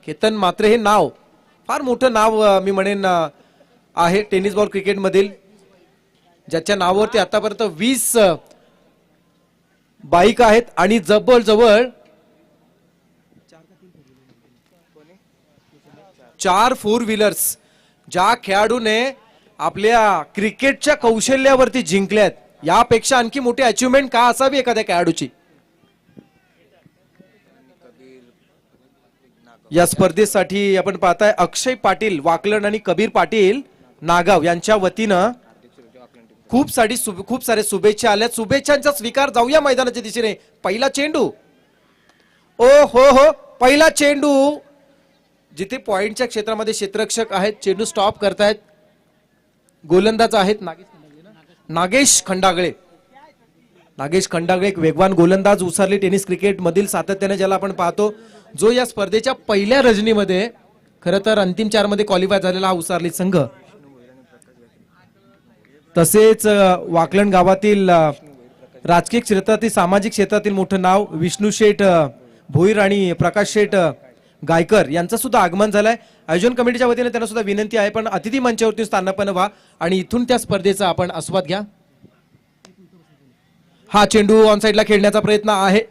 केतन मात्रे हे नाव फार मोठं नाव मी म्हणेन आहे टेनिस बॉल क्रिकेट मधील, ज्याच्या नावावरती आतापर्यंत 20 बाईक आहेत आणि जवळजवळ 4 4 व्हीलर्स ज्या खेळाडूने आपल्या क्रिकेटच्या कौशल्यावरती जिंकल्यात. यापेक्षा आणखी मोठी अचिव्हमेंट का असावी एखाद्या खेळाडूची. या स्पर्धेसाठी आपण पाहताय अक्षय पाटील वाकलन आणि कबीर पाटील नागाव यांच्या वतीनं खूप सारे शुभेच्छा आल्या. शुभेच्छांचा स्वीकार. जाऊया मैदानाच्या दिशेने. पहिला चेंडू. ओ हो पहिला चेंडू जिथे पॉइंटच्या क्षेत्रामध्ये क्षेत्ररक्षक आहेत. चेंडू स्टॉप करतायत. गोलंदाज आहेत नागेश खंडागळे. नागेश खंडागळे एक वेगवान गोलंदाज उसारली टेनिस क्रिकेट मधील सातत्याने, ज्याला आपण पाहतो जो या स्पर्धेच्या पहिल्या रजनीमध्ये खरं तर अंतिम 4 मध्ये क्वालिफाय झालेला हा उसारली संघ. तसेच वाकलन गावातील राजकीय क्षेत्रातील सामाजिक क्षेत्रातील मोठं नाव विष्णू शेठ भोईर आणि प्रकाश शेठ गायकर यांचं सुद्धा आगमन झालंय. आयोजन कमिटीच्या वतीने त्यांना सुद्धा विनंती आहे पण अतिथी मंचावरती स्थानापन्न व्हा आणि इथून त्या स्पर्धेचा आपण आस्वाद घ्या. हा चेंडू ऑन साइडला खेळण्याचा प्रयत्न आहे.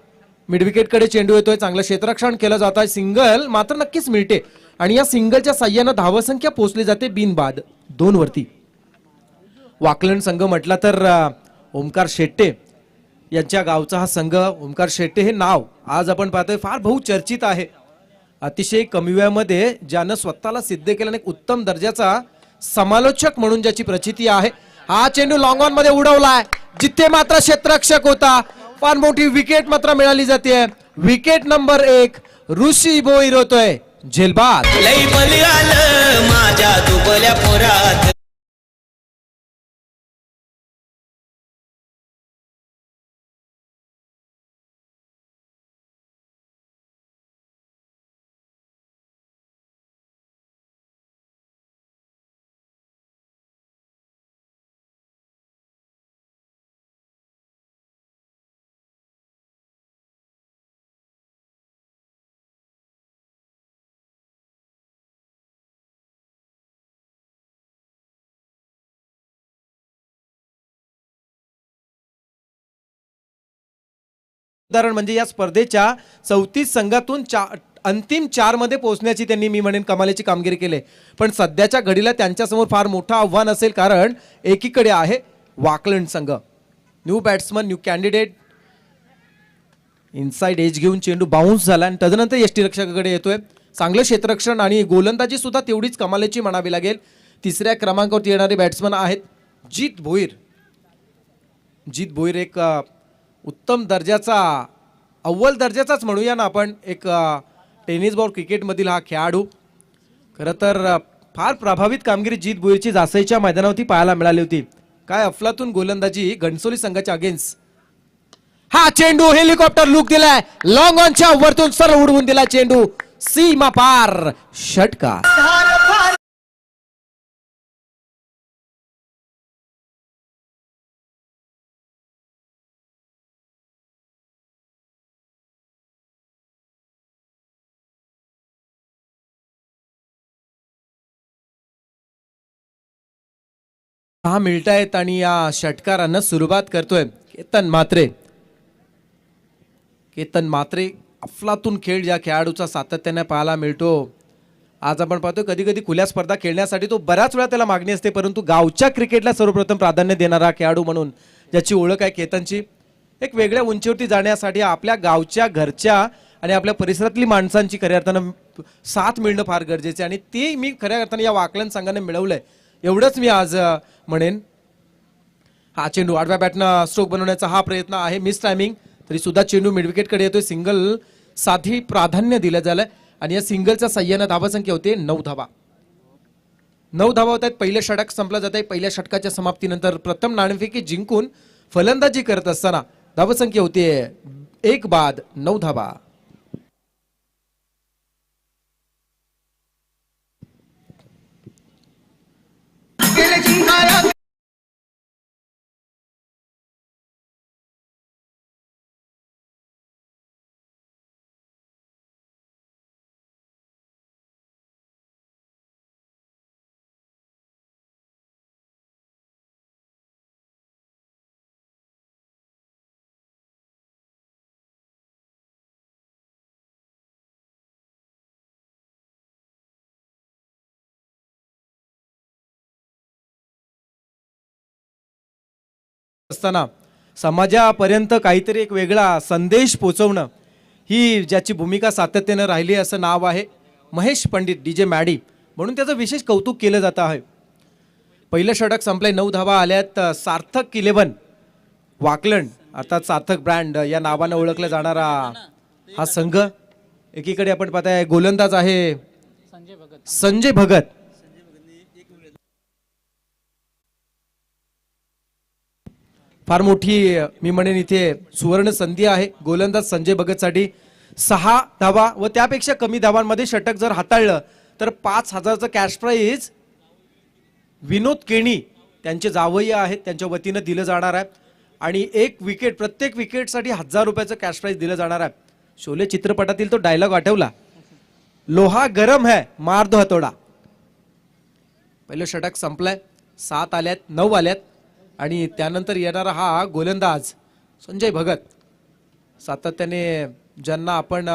मिडविकेट कडे चेंडू येतोय. चांगलं क्षेत्ररक्षण केलं जात आहे. सिंगल मात्र नक्कीच मिळते आणि या सिंगलच्या साह्यानं धावसंख्या पोहोचली जाते बिनबाद 2 वरती. वाकलन संघ म्हटला तर ओमकार शेट्टे यांच्या गावचा हा संघ. ओमकार शेट्टे हे नाव आज आपण पाहतोय फार बहुचर्चित आहे. अतिशय कमी वेळामध्ये ज्यानं स्वतःला सिद्ध केल्याने एक उत्तम दर्जाचा समालोचक म्हणून ज्याची प्रचिती आहे. हा चेंडू लॉंग ऑन मध्ये उडवलाय जिथे मात्र क्षेत्ररक्षक होता. फार मोठी विकेट मात्र मिळाली जाते. विकेट नंबर 1 ऋषी भोईर होतोय झेलबाद. माझ्या दुबल्या पोरात म्हणजे या स्पर्धेच्या 34 संघातून अंतिम 4 मध्ये पोहोचण्याची त्यांनी मी म्हणेन कमालीची कामगिरी केली. पण सध्याच्या घडीला त्यांच्यासमोर फार मोठं आव्हान असेल कारण एकीकडे आहे वाकलन संघ. New batsman new candidate. Inside edge घेऊन चेंडू बाउन्स झाला आणि तदनंतर यष्टीरक्षकाकडे येतोय. चांगलं क्षेत्ररक्षण आणि गोलंदाजी सुद्धा तेवढीच कमालीची म्हणावी लागेल. 3ऱ्या क्रमांकावरती येणारे बॅट्समन आहेत जीत भोईर. जीत भोईर एक उत्तम दर्जाचा अव्वल दर्जाचाच म्हणूया ना आपण एक टेनिस बॉल क्रिकेट मधील हा खेळाडू. खरं तर फार प्रभावित कामगिरी जीत भोईरची जासईच्या मैदानावरती पाहायला मिळाली होती. काय अफलातून गोलंदाजी घणसोली संघाच्या अगेन्स्ट. हा चेंडू हेलिकॉप्टर लुक दिलाय. लॉंग ऑनच्या वरतून सरळ उडवून दिला चेंडू सीमा पार षटकार. हा मिळतायत आणि या षटकारांना सुरुवात करतोय केतन मात्रे. केतन मात्रे अफलातून खेळ ज्या खेळाडूचा सातत्याने पाहायला मिळतो. आज आपण पाहतो कधी कधी खुल्या स्पर्धा खेळण्यासाठी तो बऱ्याच वेळा त्याला मागणी असते परंतु गावच्या क्रिकेटला सर्वप्रथम प्राधान्य देणारा खेळाडू म्हणून ज्याची ओळख आहे केतनची. एक वेगळ्या उंचीवरती जाण्यासाठी आपल्या गावच्या घरच्या आणि आपल्या परिसरातली माणसांची खऱ्या अर्थानं साथ मिळणं फार गरजेचे आणि ते मी खऱ्या अर्थाने या वाकलन संघाने मिळवलंय एवढंच मी आज म्हणेन. हा चेंडू आडव्या बॅटनं स्ट्रोक बनवण्याचा हा प्रयत्न आहे. मिस टायमिंग तरी सुद्धा चेंडू मिडविकेट कडे येतोय. सिंगल साठी प्राधान्य दिलं झालंय आणि या सिंगलच्या साह्यानं धावासंख्या होते 9 धावा. 9 धावा होत आहेत. पहिलं षटक संपलं जात आहे. पहिल्या षटकाच्या समाप्तीनंतर प्रथम नाणेफेकी जिंकून फलंदाजी करत असताना धावसंख्या होते 1 बाद 9 धावा. असताना समाजापर्यंत काहीतरी एक वेगळा संदेश पोचवणं ही ज्याची भूमिका सातत्यानं राहिली असं नाव आहे महेश पंडित DJ मॅडी, म्हणून त्याचं विशेष कौतुक केलं जातं आहे. पहिलं षटक संपलंय, 9 धावा आल्यात. सार्थक 11 वाकलंड अर्थात सार्थक ब्रँड या नावानं ओळखला जाणारा हा संघ. एकीकडे आपण पाहताय गोलंदाज आहे संजय भगत. फार मोठी मी म्हणेन इथे सुवर्ण संधी आहे गोलंदाज संजय भगतसाठी. 6 धावा व त्यापेक्षा कमी धावांमध्ये षटक जर हाताळलं तर 5,000चं कॅश प्राईज विनोद केणी त्यांचे जावई आहेत त्यांच्या वतीनं दिलं जाणार आहे. आणि एक विकेट, प्रत्येक विकेटसाठी 1,000 रुपयाचं कॅश प्राईज दिलं जाणार आहे. शोले चित्रपटातील तो डायलॉग आठवला, लोहा गरम है मार दो हतोडा. पहिलं षटक संपलंय, 7 आल्यात, 9 आल्यात. आणि त्यानंतर येणारा हा गोलंदाज संजय भगत, सातत्याने ज्यांना आपण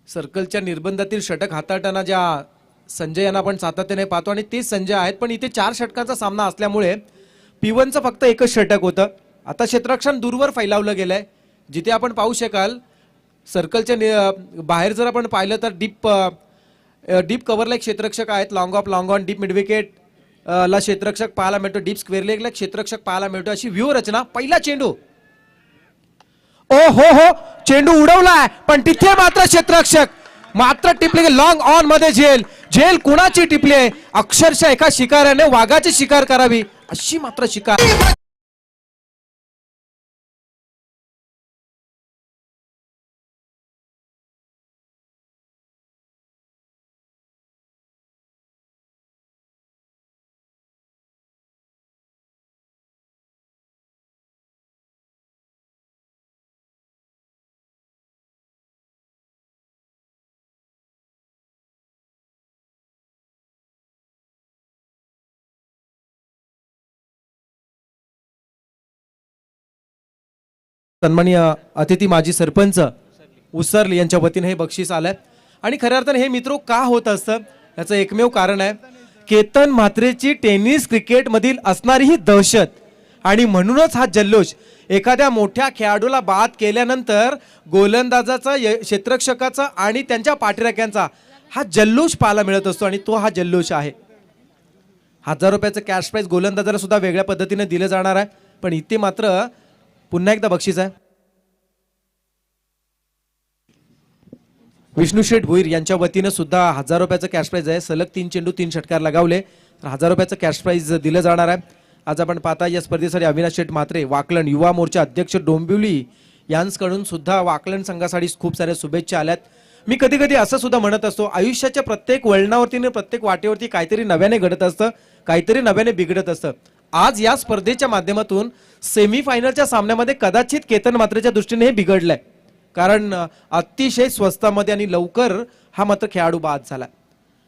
सर्कलच्या निर्बंधातील षटक हाताळताना ज्या संजय यांना आपण सातत्याने पाहतो आणि तेच संजय आहेत. पण इथे 4 षटकांचा सामना असल्यामुळे P1चं फक्त एकच षटक होतं. आता क्षेत्ररक्षण दूरवर फैलावलं गेलंय, जिथे आपण पाहू शकाल सर्कलच्या बाहेर जर आपण पाहिलं तर डीप कव्हरला एक क्षेत्ररक्षक आहेत, long of long on, deep midwicket ला क्षेत्ररक्षक पाहायला मिळतो, डीप स्क्वेअर लेगला क्षेत्ररक्षक पाहायला मिळतो. अशी व्यूह रचना. पहिला चेंडू, ओ हो, चेंडू उडवलाय पण तिथे मात्र क्षेत्ररक्षक मात्र टिपले. लॉंग ऑन मध्ये झेल कुणाची टिपले, अक्षरशः एका शिकाऱ्याने वाघाची शिकार करावी अशी मात्र शिकार. सन्माननीय अतिथी माजी सरपंच उसरली यांच्या वतीने हे बक्षीस आलंय. आणि खऱ्या अर्थाने हे मित्रो का होत असतं याचं एकमेव कारण आहे केतन म्हात्रेची टेनिस क्रिकेट मधील असणारी ही दहशत. आणि म्हणूनच हा जल्लोष एखाद्या मोठ्या खेळाडूला बाद केल्यानंतर गोलंदाजाचा, क्षेत्ररक्षकाचा आणि त्यांच्या पाठीराख्यांचा हा जल्लोष पाहायला मिळत असतो. आणि तो हा जल्लोष आहे. 1,000 रुपयाचं कॅश प्राईज गोलंदाजाला सुद्धा वेगळ्या पद्धतीने दिलं जाणार आहे. पण इथे मात्र पुन्हा एकदा बक्षीस आहे. विष्णू शेठ भोईर यांच्या वतीनं सुद्धा 1,000 रुपयाचं कॅश प्राईज आहे. सलग 3 चेंडू 3 षटकार लगावले तर 1,000 रुपयाचं कॅश प्राईज दिलं जाणार आहे. आज आपण पाहता या स्पर्धेसाठी अविनाश शेठ म्हात्रे वाकलंड युवा मोर्चा अध्यक्ष डोंबिवली यांच्याकडून सुद्धा वाकलंड संघासाठी खूप साऱ्या शुभेच्छा आल्यात. मी कधी कधी असं सुद्धा म्हणत असतो, आयुष्याच्या प्रत्येक वळणावरती प्रत्येक वाटेवरती काहीतरी नव्याने घडत असतं, काहीतरी नव्याने बिघडत असतं. आज या स्पर्धेच्या माध्यमातून सेमीफायनलच्या सामन्यामध्ये कदाचित केतन म्हात्रेच्या दृष्टीने हे बिघडलंय, कारण अतिशय स्वस्तामध्ये आणि लवकर हा मात्र खेळाडू बाद झाला.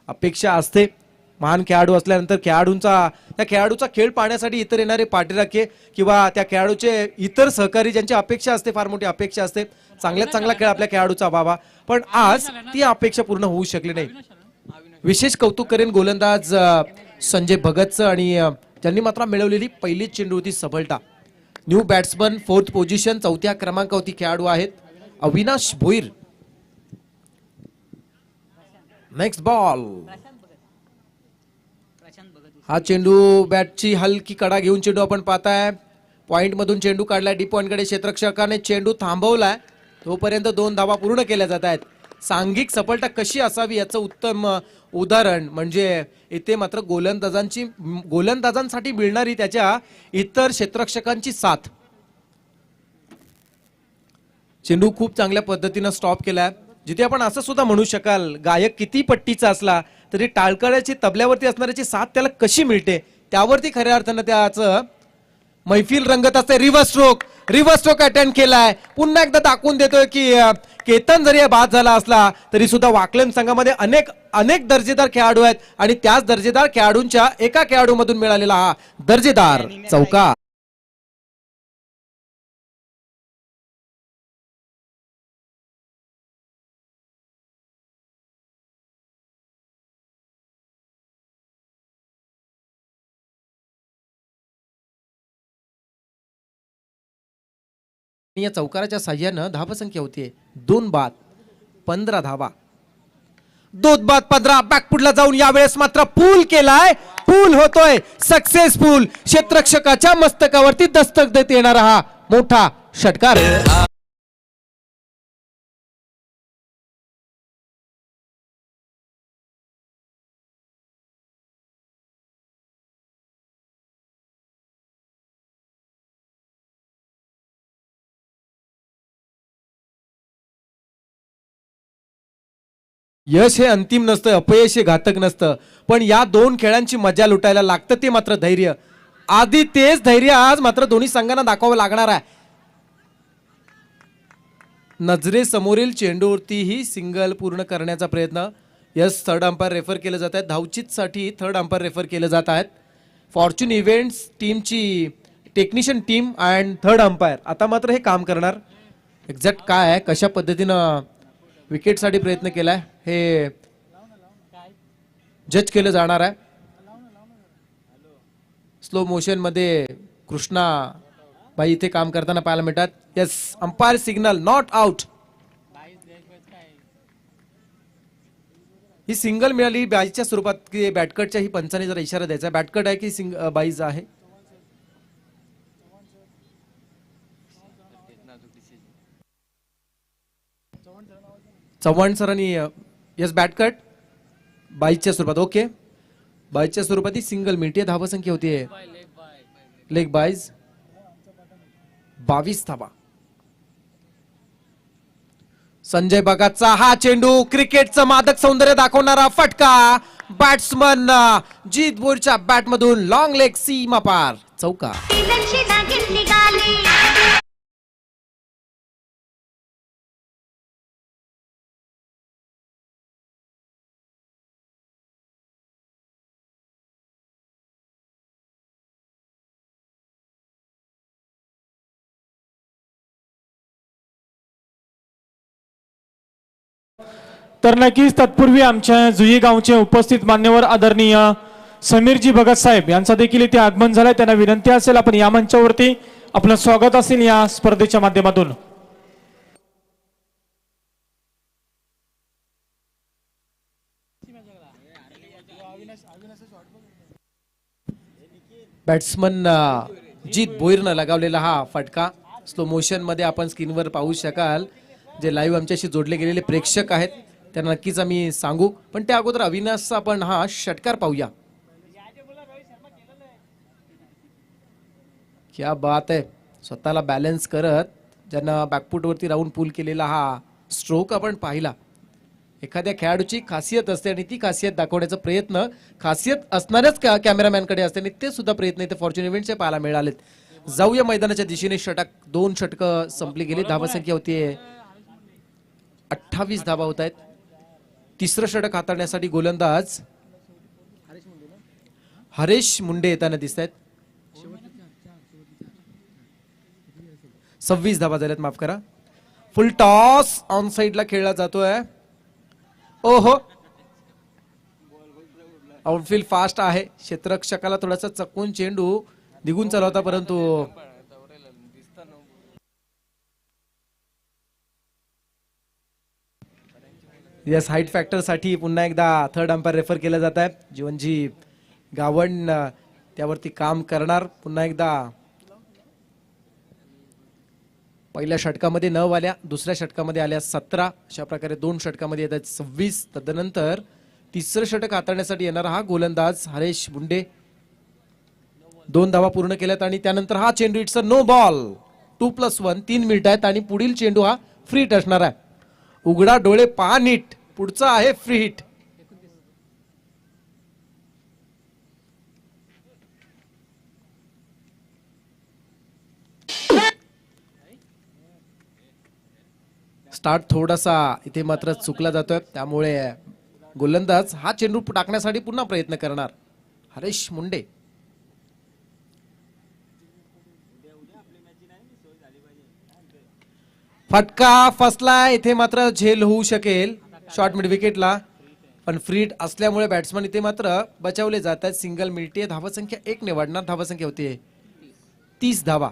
अपेक्षा असते महान खेळाडू असल्यानंतर त्या खेळाडूचा खेळ पाहण्यासाठी इतर येणारे पाठीराखे किंवा त्या खेळाडूचे इतर सहकारी ज्यांची अपेक्षा असते, फार मोठी अपेक्षा असते, चांगल्यात चांगला खेळ आपल्या खेळाडूचा व्हावा. पण आज ती अपेक्षा पूर्ण होऊ शकली नाही. विशेष कौतुक करेन गोलंदाज संजय भगतचं आणि ज्यांनी मात्र मिळवलेली पहिली चेंडू होती सफलता. न्यू बॅट्समन 4th पोझिशन, 4थ्या क्रमांकावरती खेळाडू आहेत अविनाश भोईर. Next ball. हा चेंडू बॅटची हलकी कडा घेऊन चेंडू आपण पाहताय पॉइंट मधून चेंडू काढलाय. डीप पॉइंट कडे क्षेत्ररक्षकाने चेंडू थांबवलाय, तोपर्यंत 2 धावा पूर्ण केल्या जात आहेत. सांघिक सफलता कशी असावी याचं उत्तम उदाहरण म्हणजे इथे मात्र गोलंदाजांसाठी मिळणारी त्याच्या इतर क्षेत्ररक्षकांची साथ. चेंडू खूप चांगल्या पद्धतीने स्टॉप केलाय. जिथे आपण असं सुद्धा म्हणू शकाल गायक किती पट्टीचा असला तरी टाळकळ्याची तबल्यावरती असणाऱ्याची साथ त्याला कशी मिळते त्यावरती खऱ्या अर्थानं त्याचं मैफिल रंगत असते. रिव्हर्स स्ट्रोक अटेंड केलाय. पुन्हा एकदा दाखवून देतोय की केतन जरी बाद झाला असला तरी सुद्धा वाकलंड संघामध्ये अनेक दर्जेदार खेळाडू आहेत आणि त्याच दर्जेदार खेळाडूंच्या एका खेळाडूमधून मिळालेला हा दर्जेदार चौकार. या चौकाराच्या साह्यानं धावसंख्या होतीये 2 बाद 15 धावा. 2 बाद 15. बॅकफुटला जाऊन यावेळेस मात्र पूल केलाय. पूल होतोय सक्सेसफुल. क्षेत्ररक्षकाच्या मस्तकावरती दस्तक देत येणारा हा मोठा षटकार. यश हे अंतिम नसतं, अपयश हे घातक नसतं, पण या 2 खेळांची मजा लुटायला लागतं ते मात्र धैर्य. आधी तेच धैर्य आज मात्र दोन्ही संघांना दाखवावं लागणार आहे. नजरेसमोरील चेंडूवरती ही सिंगल पूर्ण करण्याचा प्रयत्न. यस, थर्ड अंपायर रेफर केले जात आहेत. धावचीतसाठी थर्ड अंपायर रेफर केले जात आहेत. फॉर्च्यून इव्हेंट्स टीमची technician team and third umpire आता मात्र हे काम करणार. एक्झॅक्ट काय आहे, कशा पद्धतीनं विकेटसाठी प्रयत्न केलाय हे जज केलं जाणार आहे. स्लो मोशन मध्ये कृष्णा बाई इथे काम करताना पाहायला मिळतात. Yes, umpire signal not out. He single मिळाली बाईच्या स्वरूपात की बॅटकटच्या ही पंचाने जरा इशारा द्यायचा. बॅटकट आहे की बाईज आहे. चव्हाण सरांनी यस बॅटकट बाईच्या स्वरूपात. ओके, बाईच्या स्वरूपात ही सिंगल मिळते. धावसंख्या होतीये लेग बाईज 22 धावा. संजय भगतचा हा चेंडू क्रिकेटचं मादक सौंदर्य दाखवणारा फटका. बॅट्समन जीत बोरच्या बॅट मधून लॉंग लेग सीमा पार चौका. तर नक्कीच तत्पूर्वी आमच्या जुई गावचे उपस्थित मान्यवर आदरणीय समीरजी भगत साहेब यांचा देखील इथे आगमन झालंय. त्यांना विनंती असेल आपण या मंचावरती आपलं स्वागत असेल या स्पर्धेच्या माध्यमातून. बॅट्समन जीत बोईरनं लगावलेला हा फटका स्लो मोशन मध्ये आपण स्क्रीनवर पाहू शकाल. जे लाईव्ह आमच्याशी जोडले गेलेले प्रेक्षक आहेत त्यांना नक्कीच आम्ही सांगू, पण त्या अगोदर अविनाशचा आपण हा षटकार पाहूया. क्या बात आहे. स्वतःला बॅलन्स करत ज्यांना बॅकफुटवरती राहून पूल केलेला हा स्ट्रोक आपण पाहिला. एखाद्या खेळाडूची खासियत असते आणि ती खासियत दाखवण्याचा प्रयत्न खासियत असणाऱ्याच कॅमेरामॅनकडे असते आणि ते सुद्धा प्रयत्न इथे फॉर्च्यून इव्हेंटचे पाहायला मिळालेत. जाऊया मैदानाच्या दिशेने. षटक 2 षटकं संपली गेली. धावसंख्या होतीये 28 धावा होत आहेत. तिसरं षटक हाताळण्यासाठी गोलंदाज हरेश मुंडे येताना दिसत आहेत. 26 धावा झाल्यात, माफ करा. फुल टॉस ऑन साइडला खेळला जातोय. ओहो, आउटफील्ड फास्ट आहे. क्षेत्ररक्षकाला थोडासा चकवून चेंडू निघून चालला होता, परंतु यस हाईट फॅक्टर साठी पुन्हा एकदा थर्ड अंपायर रेफर केलं जात आहे. जीवनजी गावण त्यावरती काम करणार. पुन्हा एकदा पहिल्या षटकामध्ये 9 आल्या, दुसऱ्या षटकामध्ये आल्या 17. अशा प्रकारे 2 षटकामध्ये येत आहेत 26. तदनंतर तिसरं षटक हाताळण्यासाठी येणारा हा गोलंदाज हरेश मुंडे 2 धावा पूर्ण केल्यात आणि त्यानंतर हा चेंडू it's a no ball. 2+1 3 minute आहेत आणि पुढील चेंडू हा फ्री हिट असणार आहे. उघडा डोळे पहा नीट, पुढचा आहे फ्री हिट. स्टार्ट थोडासा इथे मात्र चुकला जातोय, त्यामुळे गोलंदाज हा चेंडू टाकण्यासाठी पुन्हा प्रयत्न करणार. हरेश मुंडे फटका फसला. इथे मात्र झेल होऊ शकेल शॉर्ट मिड विकेटला, पण फ्री हिट असल्यामुळे बॅट्समन इथे मात्र बचावले जात आहेत. सिंगल मिळते. धावसंख्या 1 ने वाढणार. धावसंख्या होती 30 धावा.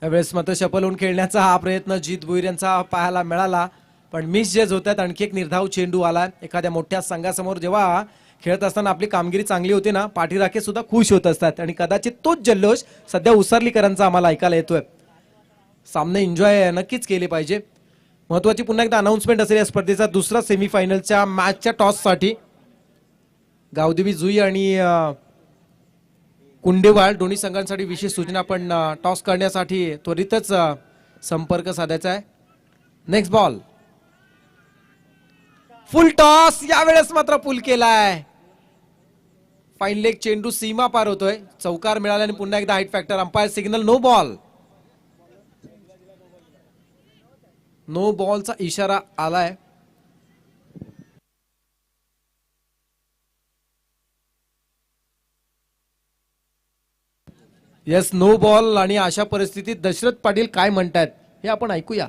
यावेळेस मात्र शपल होऊन खेळण्याचा हा प्रयत्न जीत भोईर यांचा पाहायला मिळाला, पण मिस जे होत आहेत. आणखी एक निर्धाव चेंडू आला एखाद्या मोठ्या संघासमोर. जेव्हा खेळत असताना आपली कामगिरी चांगली होती ना, पाठीराखे सुद्धा खुश होत असतात आणि कदाचित तोच जल्लोष सध्या उसरलीकरांचा आम्हाला ऐकायला येतोय. सामने एन्जॉय नक्कीच केले पाहिजे. महत्वाची पुन्हा एकदा अनाउन्समेंट असेल या स्पर्धेचा दुसरा सेमीफायनलच्या मॅचच्या टॉससाठी. गावदेवी जुई आणि कुंडेवाळ दोन्ही संघांसाठी विशेष सूचना. आपण टॉस करण्यासाठी त्वरितच संपर्क साधायचा आहे. नेक्स्ट बॉल, फुल टॉस. यावेळेस मात्र पुल केलाय. फाईन लेग चेंडू सीमा पार होतोय. चौकार मिळाल्याने पुन्हा एकदा height factor. Umpire signal no ball. No बॉलचा इशारा आलाय. Yes, no ball. आणि अशा परिस्थितीत दशरथ पाटील काय म्हणतायत हे आपण ऐकूया.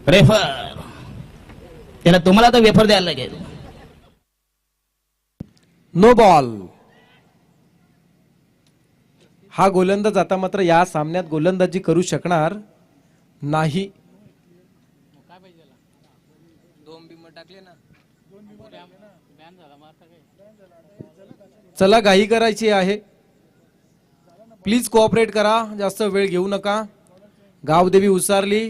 रेफर त्याला तुम्हाला तर वेफर द्यायला लागेल. No ball. हा गोलंदाज आता मात्र या सामन्यात गोलंदाजी करू शकणार नाही. चला, घाई करायची आहे. प्लीज कोऑपरेट करा, जास्त वेळ घेऊ नका. गावदेवी उसारली.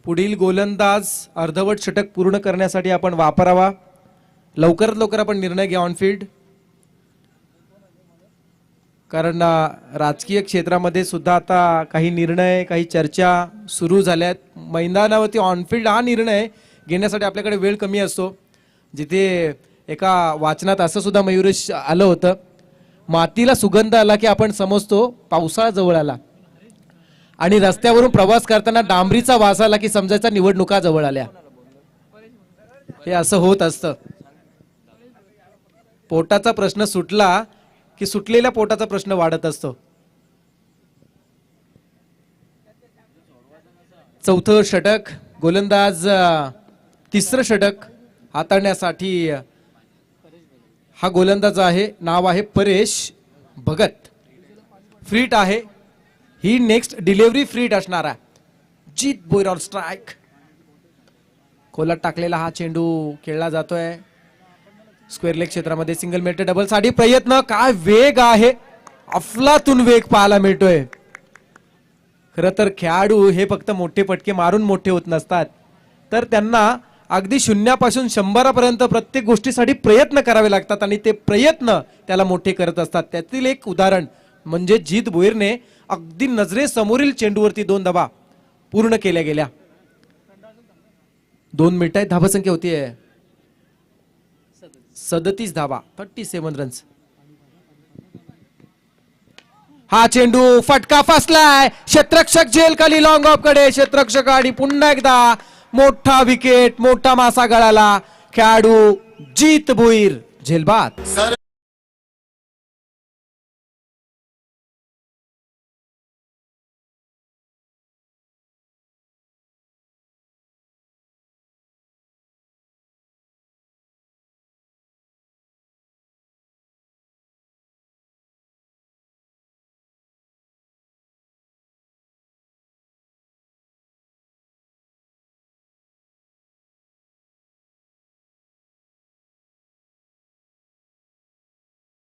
पुढील गोलंदाज अर्धवट षटक पूर्ण करण्यासाठी आपण वापरावा. लवकरात लवकर आपण निर्णय घ्या ऑनफिल्ड, कारण राजकीय क्षेत्रामध्ये सुद्धा आता काही निर्णय, काही चर्चा सुरू झाल्यात. मैदानावरती ऑनफिल्ड हा निर्णय घेण्यासाठी आपल्याकडे वेळ कमी असतो. जिथे एका वाचनात असं सुद्धा मयुरेश आलं होतं, मातीला सुगंध आला की आपण समजतो पावसाळा जवळ आला, आणि रस्त्यावरून प्रवास करताना डांबरीचा वास आला की समजायचा निवडणुका जवळ आल्या. हे असं होत असतं. पोटाचा प्रश्न सुटला की सुटलेल्या पोटाचा प्रश्न वाढत असतो. चौथं षटक. गोलंदाज तिसरं षटक हाताळण्यासाठी हा गोलंदाज आहे, नाव आहे परेश भगत. फ्रीट आहे ही. नेक्स्ट डिलिव्हरी फ्रीट असणार आहे. जीत भोईर ऑन स्ट्राईक. खोलात टाकलेला हा चेंडू खेळला जातोय स्क्वेअर लेग क्षेत्रामध्ये. सिंगल मेटे डबल साठी प्रयत्न. काय वेग आहे, अफलातून वेग पाहायला मिळतोय. खरं तर खेळाडू हे फक्त मोठे फटके मारून मोठे होत नसतात, तर त्यांना अगदी शून्यापासून 100 पर्यंत प्रत्येक गोष्टीसाठी प्रयत्न करावे लागतात, आणि ते प्रयत्न त्याला मोठे करत असतात. त्यातील एक उदाहरण म्हणजे जीत भोईरने अगदी नजरेसमोरील चेंडूवरती 2 धावा पूर्ण केल्या गेल्या. 2 मिनिटात धावसंख्या होतीये 37 धावा, 37 रन्स. हा चेंडू फटका फसलाय. क्षेत्ररक्षक झेल खाली लॉंग ऑफ कडे. क्षेत्ररक्षक आणि पुन्हा एकदा मोठा विकेट, मोठा मासा गळाला. खेळाडू जीत भोईर झेलबाद.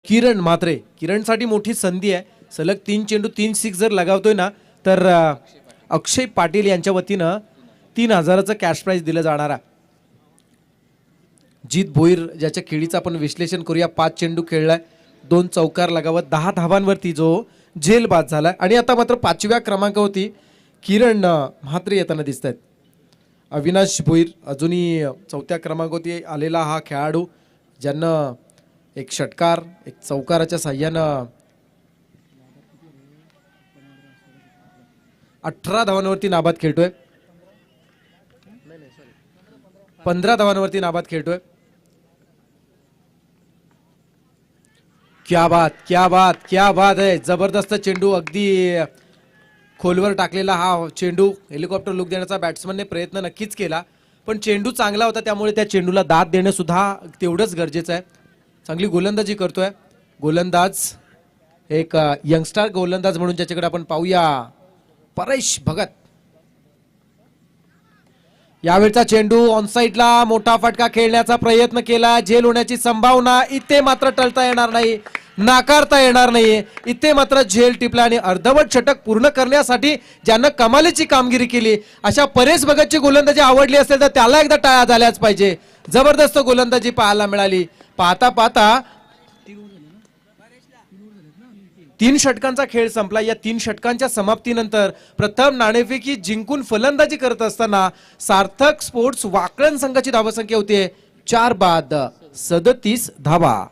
किरण म्हात्रे. किरणसाठी मोठी संधी आहे. सलग 3 चेंडू 3 सिक्स जर लगावतोय ना, तर अक्षय पाटील यांच्या वतीनं 3000चं कॅश प्राइज दिलं जाणार आहे. जीत भोईर ज्याच्या खेळीचं आपण विश्लेषण करूया. 5 चेंडू खेळलाय, 2 चौकार लगावत 10 धावांवरती जो झेल बाद झालाय. आणि आता मात्र 5व्या क्रमांकावरती किरण म्हात्रे येताना दिसत आहेत. अविनाश भोईर अजूनही 4थ्या क्रमांकावरती आलेला हा खेळाडू, ज्यांना एक षटकार, एक चौकाराच्या साह्यानं 18 धावांवरती नाबाद खेळतोय. 15 धावांवरती नाबाद खेळतोय. क्या बात, क्या बात, क्या बात आहे. जबरदस्त चेंडू, अगदी खोलवर टाकलेला हा चेंडू. हेलिकॉप्टर लुक देण्याचा बॅट्समनने प्रयत्न नक्कीच केला, पण चेंडू चांगला होता त्यामुळे त्या चेंडूला दाद देणं सुद्धा तेवढंच गरजेचं आहे. चांगली गोलंदाजी करतोय गोलंदाज, एक यंगस्टर गोलंदाज म्हणून ज्याच्याकडे आपण पाहूया परेश भगत. यावेळचा चेंडू ऑनसाइडला मोठा फटका खेळण्याचा प्रयत्न केला, झेल होण्याची संभावना, इथे मात्र टळता येणार नाही, नाकारता येणार नाही. इथे मात्र झेल टिपला आणि अर्धवट षटक पूर्ण करण्यासाठी ज्यानं कमालीची कामगिरी केली अशा परेश भगतची गोलंदाजी आवडली असेल तर त्याला एकदा टाळ्या झाल्याच पाहिजे. जबरदस्त गोलंदाजी पाहायला मिळाली. पाहता पाहता 3 षटकांचा खेळ संपला. या 3 षटकांच्या समाप्तीनंतर प्रथम नाणेफेकी जिंकून फलंदाजी करत असताना सार्थक स्पोर्ट्स वाकळण संघाची धावसंख्या होती 4 बाद 37 धावा.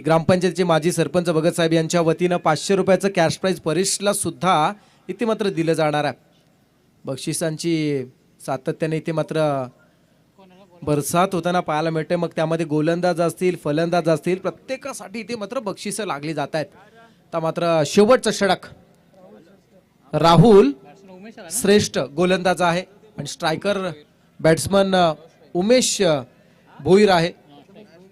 ग्रामपंचायतीचे माजी सरपंच भगत साहेब यांच्या वतीनं 500 रुपयाचं कॅश प्राइज परेशला सुद्धा इथे मात्र दिलं जाणार आहे. बक्षिसांची सातत्याने इथे मात्र बरसात होताना पाहायला मिळते. मग त्यामध्ये गोलंदाज असतील, फलंदाज असतील, प्रत्येकासाठी इथे मात्र बक्षिसं लागली जात आहेत. आता मात्र शेवटचं षटक राहुल श्रेष्ठ गोलंदाज आहे आणि स्ट्रायकर बॅट्समन उमेश भोईर आहे.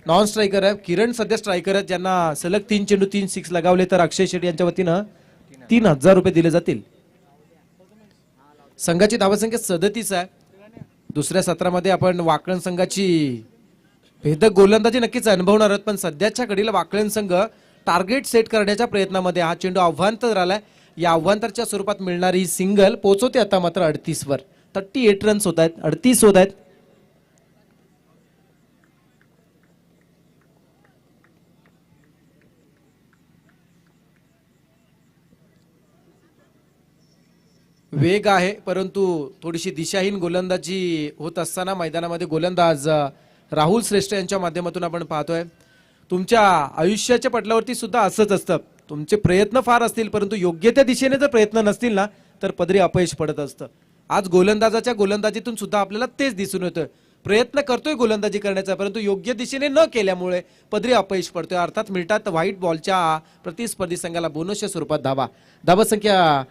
नॉन स्ट्रायकर आहे किरण सध्या स्ट्रायकर आहेत, ज्यांना सलग 3 चेंडू 3 सिक्स लगावले तर अक्षय शेट्टी यांच्या वतीनं 3000 रुपये दिले जातील. संघाची धावसंख्या 37 आहे. दुसऱ्या सत्रामध्ये आपण वाकळण संघाची भेदक गोलंदाजी नक्कीच अनुभवणार आहोत, पण सध्याच्या घडीला वाकळण संघ टार्गेट सेट करण्याच्या प्रयत्नामध्ये. हा चेंडू आव्हांतर आलाय. या आव्हांतरच्या स्वरूपात मिळणारी ही सिंगल पोहोचवते आता मात्र 38 वर. 38 रन्स होत आहेत, 38 होत आहेत. वेग आहे परंतु थोडीशी दिशाहीन गोलंदाजी होत असताना मैदानामध्ये गोलंदाज राहुल श्रेष्ठ यांच्या माध्यमातून आपण पाहतोय. तुमच्या आयुष्याच्या पटलावरती सुद्धा असंच असतं. तुमचे प्रयत्न फार असतील परंतु योग्य त्या दिशेने जर प्रयत्न नसतील ना तर पदरी अपयश पडत असतं. आज गोलंदाजाच्या गोलंदाजीतून सुद्धा आपल्याला तेच दिसून येतं. प्रयत्न करतोय गोलंदाजी करण्याचा परंतु योग्य दिशेने न केल्यामुळे पदरी अपयश पडतोय. अर्थात मिळतात व्हाईट बॉलच्या प्रतिस्पर्धी संघाला बोनसच्या स्वरूपात धावा. धावसंख्या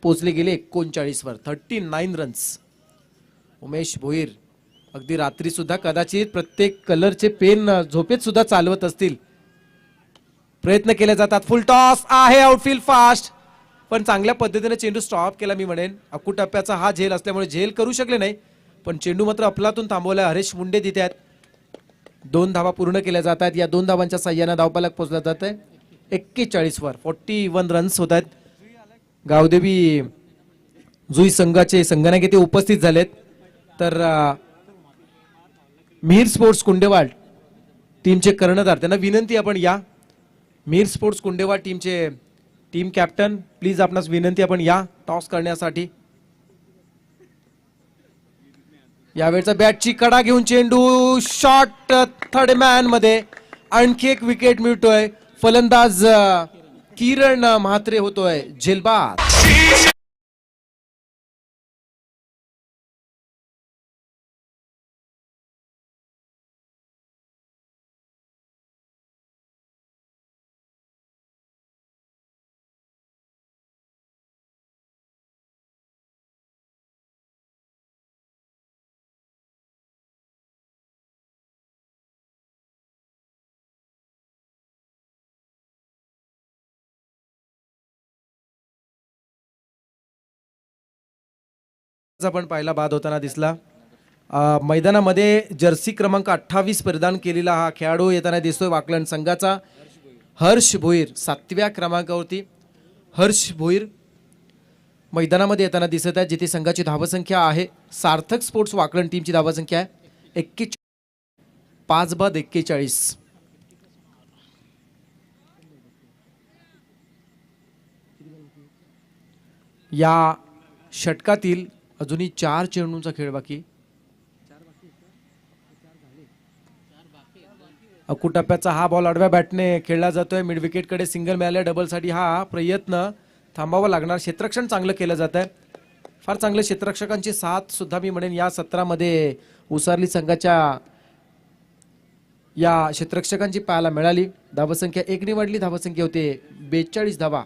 पोचले गेले 39 वर. 39 रन्स. उमेश भोईर अगदी रात्री सुद्धा कदाचित प्रत्येक कलरचे पेन झोपेत सुद्धा चालवत असतील. प्रयत्न केले जातात. फुल टॉस आहे, आउटफील्ड फास्ट, पण चांगल्या पद्धतीने चेंडू स्टॉप केला. मी म्हणेन अकुटप्प्याचा हा झेल असल्यामुळे झेल करू शकले नाही, पण चेंडू मात्र अफलातून थांबवला. हरेश मुंडे तिथे आहेत. 2 धावा पूर्ण केल्या जातात. या 2 धावांच्या साह्याने धावफलक पोहोचला जात आहे 41 वर. 41 रन्स होत आहेत. गावदेवी जुई संघाचे संघनायक ते उपस्थित झालेत. तर मिहिर स्पोर्ट्स कुंडेवाड टीमचे कर्णधार त्यांना विनंती आपण या. मिहिर स्पोर्ट्स कुंडेवाड टीमचे टीम कॅप्टन प्लीज आपणास विनंती आपण या टॉस करण्यासाठी. यावेळचा बॅटची कडा घेऊन चेंडू शॉट थर्ड मॅन मध्ये. आणखी एक विकेट मिळतोय. फलंदाज किरण म्हात्रे होतोय झेलबाद. आपण पाहिला बाद होताना दिसला. मैदानामध्ये जर्सी क्रमांक 28 परिधान केलेला हा खेळाडू येताना दिसतोय वाकलन संघाचा. हर्ष भोईर 7व्या क्रमांकावरती हर्ष भोईर मैदानामध्ये येताना दिसत आहे, जिथे संघाची धावसंख्या आहे. सार्थक स्पोर्ट्स वाकलन टीमची धावसंख्या आहे 41. 5 बाद 41. या षटकातील अजूनही 4 चेंडूंचा खेळ बाकी. अकुटप्प्याचा हा बॉल आडव्या बॅटने खेळला जातोय. मिड विकेटकडे सिंगल मिळाल्या. डबलसाठी हा प्रयत्न थांबावं लागणार. क्षेत्ररक्षण चांगलं केलं जात आहे. फार चांगले क्षेत्ररक्षकांची साथ सुद्धा मी म्हणेन या सत्रामध्ये उसारली संघाच्या या क्षेत्ररक्षकांची पाहायला मिळाली. धावसंख्या 1 वाढली. धावसंख्या होते 42 धावा.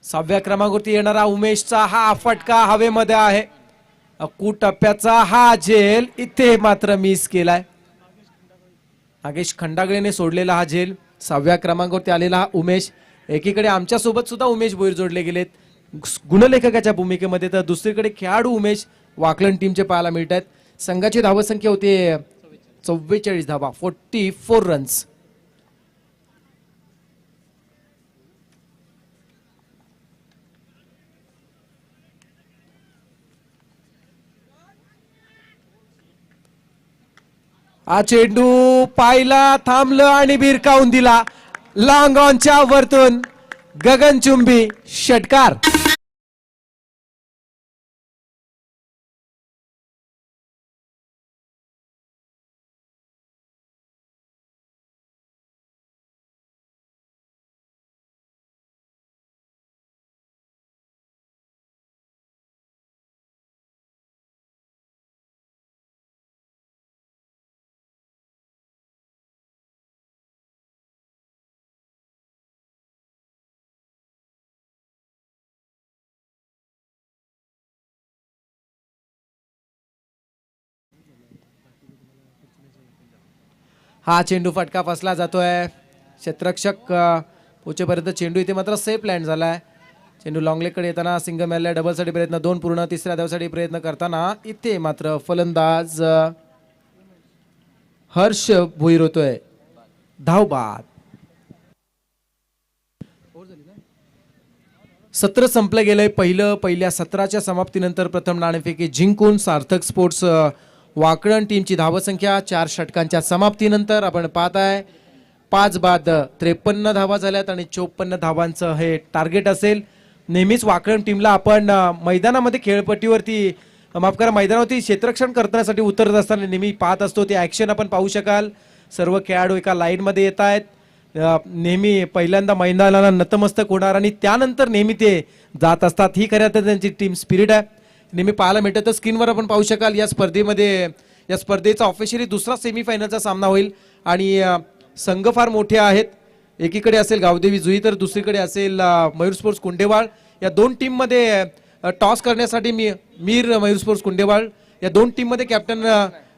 सहाव्या क्रमांकावरती येणारा उमेशचा हा फटका हवेमध्ये आहे. टप्प्याचा हा झेल इथे मात्र मिस केलाय. नागेश खंडागळेने सोडलेला हा झेल. 6व्या क्रमांकावरती आलेला हा उमेश. एकीकडे आमच्या सोबत सुद्धा उमेश भोईर जोडले गेलेत गुणलेखकाच्या भूमिकेमध्ये, तर दुसरीकडे खेळाडू उमेश वाकलन टीमचे पाहायला मिळत आहेत. संघाची धावसंख्या होती 44 धावा, 44 रन्स. हा चेंडू पाहिला, थांबलं आणि भिरकावून दिला. लॉंग ऑनच्या वरतून गगनचुंबी षटकार. हा चेंडू फटका फसला जातोय. क्षेत्ररक्षक पोचेपर्यंत चेंडू इथे मात्र सेफ लँड झालाय. चेंडू लॉंगलेकडे येताना सिंगल मिळाला. डबलसाठी प्रयत्न 2 पूर्ण. तिसऱ्या धावसाठी प्रयत्न करताना इथे मात्र फलंदाज हर्ष भोईर होतोय धाव बाद. सत्र संपलं गेलंय. पहिल्या सत्राच्या समाप्तीनंतर प्रथम नाणेफेकी जिंकून सार्थक स्पोर्ट्स वाकळण टीमची धावसंख्या 4 षटकांच्या समाप्तीनंतर आपण पाहताय 5 बाद 53 धावा झाल्यात आणि 54 धावांचं हे टार्गेट असेल. नेहमीच वाकळण टीमला आपण मैदानामध्ये खेळपट्टीवरती माफ करा मैदानावरती क्षेत्ररक्षण करण्यासाठी उतरत असताना नेहमी पाहत असतो. ते ऍक्शन आपण पाहू शकाल. सर्व खेळाडू एका लाईन मध्ये येत आहेत. नेहमी पहिल्यांदा मैदानाला नतमस्तक होणार आणि त्यानंतर नेहमी ते जात असतात. ही खऱ्या तर त्यांची टीम स्पिरिट आहे. नेहमी पाहायला मिळतं. तर स्क्रीनवर आपण पाहू शकाल या स्पर्धेचा ऑफिशियली दुसरा सेमीफायनलचा सामना होईल आणि संघ फार मोठे आहेत. एकीकडे असेल गावदेवी जुई तर दुसरीकडे असेल मयूर स्पोर्ट्स कुंडेवाळ. या दोन टीम मध्ये टॉस करण्यासाठी मीर मयूर स्पोर्ट्स कुंडेवाळ या दोन टीम मध्ये कॅप्टन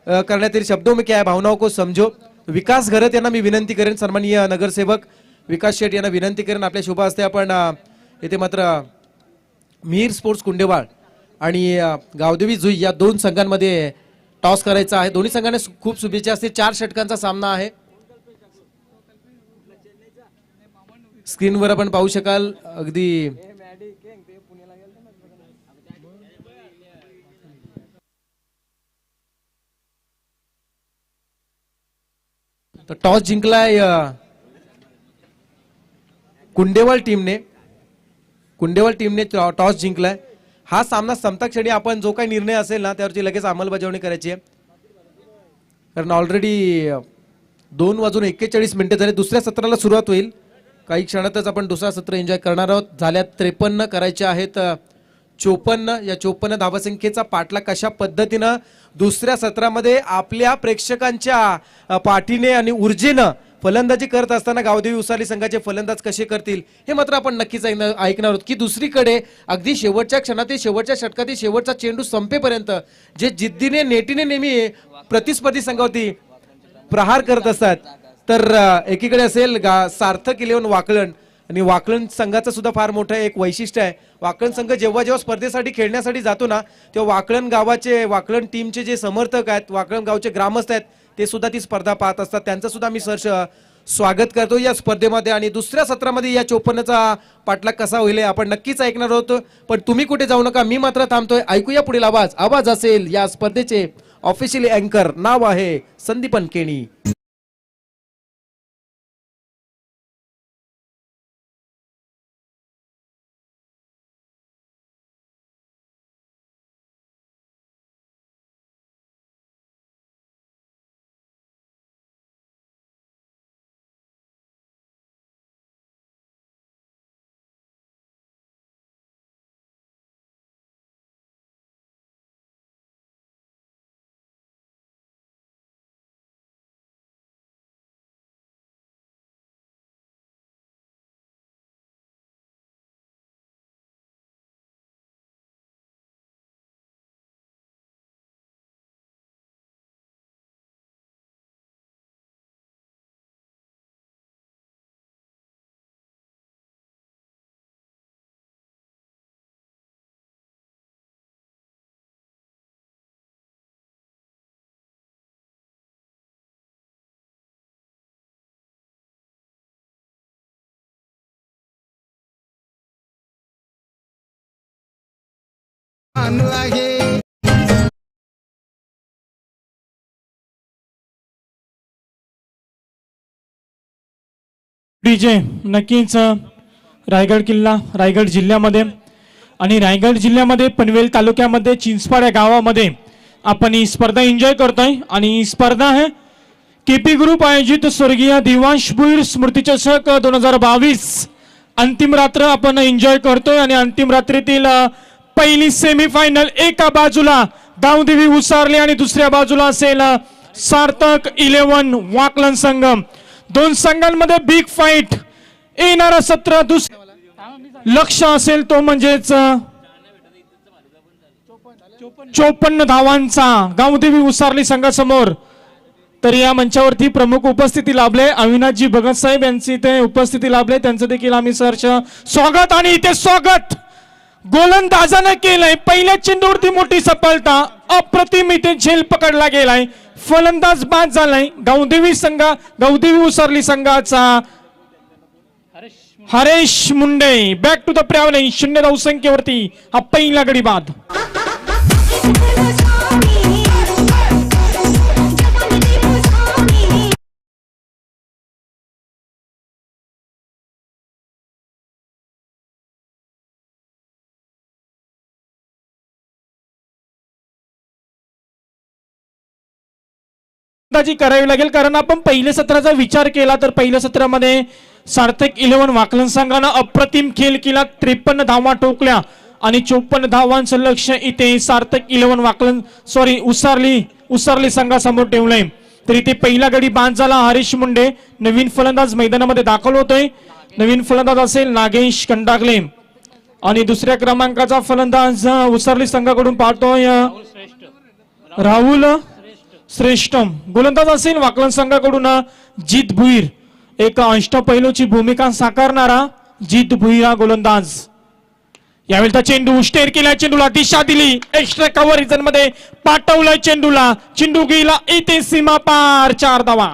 करण्यात येईल. शब्दों में क्या है भावनाओं को समझो. विकास घरत यांना मी विनंती करेन, सन्माननीय नगरसेवक विकास शेट यांना विनंती करेन आपल्या शुभ हस्ते आपण येथे मात्र मीर स्पोर्ट्स कुंडेवाळ आणि गावदेवी जुई या दोन संघांमध्ये टॉस करायचा आहे. दोन्ही संघांना खूप शुभेच्छा असतील. 4 षटकांचा सामना आहे. स्क्रीनवर आपण पाहू शकाल अगदी तर टॉस जिंकलाय कुंडेवाल टीमने टॉस जिंकलाय. हा सामना संपता क्षणी आपण जो काही निर्णय असेल ना त्यावरची लगेच अंमलबजावणी करायची आहे. कारण ऑलरेडी 2:41 झाले. दुसऱ्या सत्राला सुरुवात होईल. काही क्षणातच आपण दुसरा सत्र एन्जॉय करणार आहोत. झाल्यात 53 करायचे आहेत 54. या 54 धावसंख्येचा पाठलाग कशा पद्धतीनं दुसऱ्या सत्रामध्ये आपल्या प्रेक्षकांच्या पाठीने आणि ऊर्जेनं फलंदाजी करत असताना गावदेवी उसाली संघाचे फलंदाज कसे करतील हे मात्र आपण नक्कीच ऐकणार आहोत. की दुसरीकडे अगदी शेवटच्या क्षणातील शेवटच्या षटकातील शेवटचा चेंडू संपेपर्यंत जे जिद्दीने नेटीने नेहमी प्रतिस्पर्धी संघावरती प्रहार करत असतात. तर एकीकडे असेल सार्थक 11 वाकलन आणि वाकलन संघाचं सुद्धा फार मोठं एक वैशिष्ट्य आहे. वाकलन संघ जेव्हा स्पर्धेसाठी खेळण्यासाठी जातो ना तेव्हा वाकलन टीमचे जे समर्थक आहेत, वाकलन गावचे ग्रामस्थ आहेत ते सुद्धा ती स्पर्धा पाहत असतात. त्यांचं सुद्धा मी सहर्ष स्वागत करतो या स्पर्धेमध्ये. आणि दुसऱ्या सत्रामध्ये या 54चा पाठलाग कसा होईल आपण नक्कीच ऐकणार आहोत. पण तुम्ही कुठे जाऊ नका, मी मात्र थांबतोय. ऐकूया पुढील आवाज असेल या स्पर्धेचे ऑफिशियली अँकर. नाव आहे संदीपन केणी. डीजे नक्कीच रायगड किल्ला रायगड जिल्ह्यामध्ये आणि रायगड जिल्ह्यामध्ये पनवेल तालुक्यामध्ये चिंचपाड या गावामध्ये आपण ही स्पर्धा एन्जॉय करतोय आणि ही स्पर्धा आहे केपी ग्रुप आयोजित स्वर्गीय दिवांश भुईर स्मृती चषक 2022 अंतिम रात्र आपण एन्जॉय करतोय आणि अंतिम रात्रीतील पहिली सेमीफायनल एका बाजूला गावदेवी उसारली आणि दुसऱ्या बाजूला असेल सार्थक 11 वाकलन संघ. दोन संघांमध्ये बिग फाईट येणारा सत्र लक्ष असेल तो म्हणजेच 54 धावांचा गावदेवी उसारली संघासमोर. तर या मंचावरती प्रमुख उपस्थिती लाभले अविनाशजी भगत साहेब यांची इथे उपस्थिती लाभले त्यांचं देखील आम्ही सहर्ष स्वागत. आणि इथे स्वागत गोलंदाजाने केलंय पहिल्या चेंडूवरती मोठी सफलता अप्रतिम इथे झेल पकडला गेलाय फलंदाज बाद झालाय गावदेवी उसारली संघाचा Haresh Munde. Back to the प्रावले 0 धावसंख्येवरती हा पहिला गडी बाद. करावी लागेल कारण आपण पहिल्या सत्राचा विचार केला तर पहिल्या सत्रामध्ये सार्थक 11 वाकलन संघानं अप्रतिम खेळ केला 53 धावा ठोकल्या आणि 54 धावांचं लक्ष इथे सार्थक 11 उसारली संघासमोर ठेवलंय. तर इथे पहिला गडी बाद झाला. हरीश मुंडे नवीन फलंदाज मैदानामध्ये दाखल होतोय. नवीन फलंदाज असेल नागेश कंडागले आणि दुसऱ्या क्रमांकाचा फलंदाज उसारली संघाकडून पाहतोय राहुल श्रेष्ठ. गोलंदाज असेल वाकलन संघाकडून जित भुईर एक अष्टपैलूची भूमिका साकारणारा जित भुईर हा गोलंदाज. यावेळेचा चेंडू स्टेअर केला चेंडूला दिशा दिली एक्स्ट्रा कव्हर रिजन मध्ये पाठवलाय चेंडूला चेंडू गेला इथे सीमा पार 4 धावा.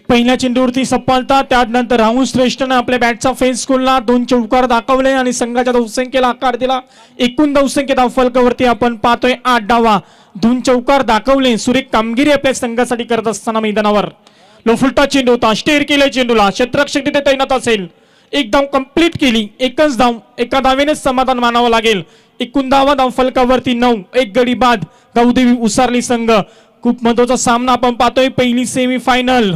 पहिल्या चेंडूवरती सफलता त्यानंतर राहुल श्रेष्ठने आपल्या बॅटचा फेस खोलला 2 चौकार दाखवले आणि संघाच्या धावसंख्येला आकार दिला. एकूण धावसंख्या धावफलकावरती आपण पाहतोय 8 धावा 2 चौकार दाखवले. सुरेख कामगिरी आपल्या संघासाठी करत असताना मैदानावर लोफुलटा चेंडू होता स्टेअर केले चेंडूला क्षेत्ररक्षक तिथे तैनात असेल. एक धाव कंप्लीट केली एकच धाव एका धावेने समाधान मानावं लागेल. एकूण धावा धावफलकावरती 9 एक गडी बाद गावदेवी उसारली संघ. खूप महत्वाचा सामना आपण पाहतोय पहिली सेमी फायनल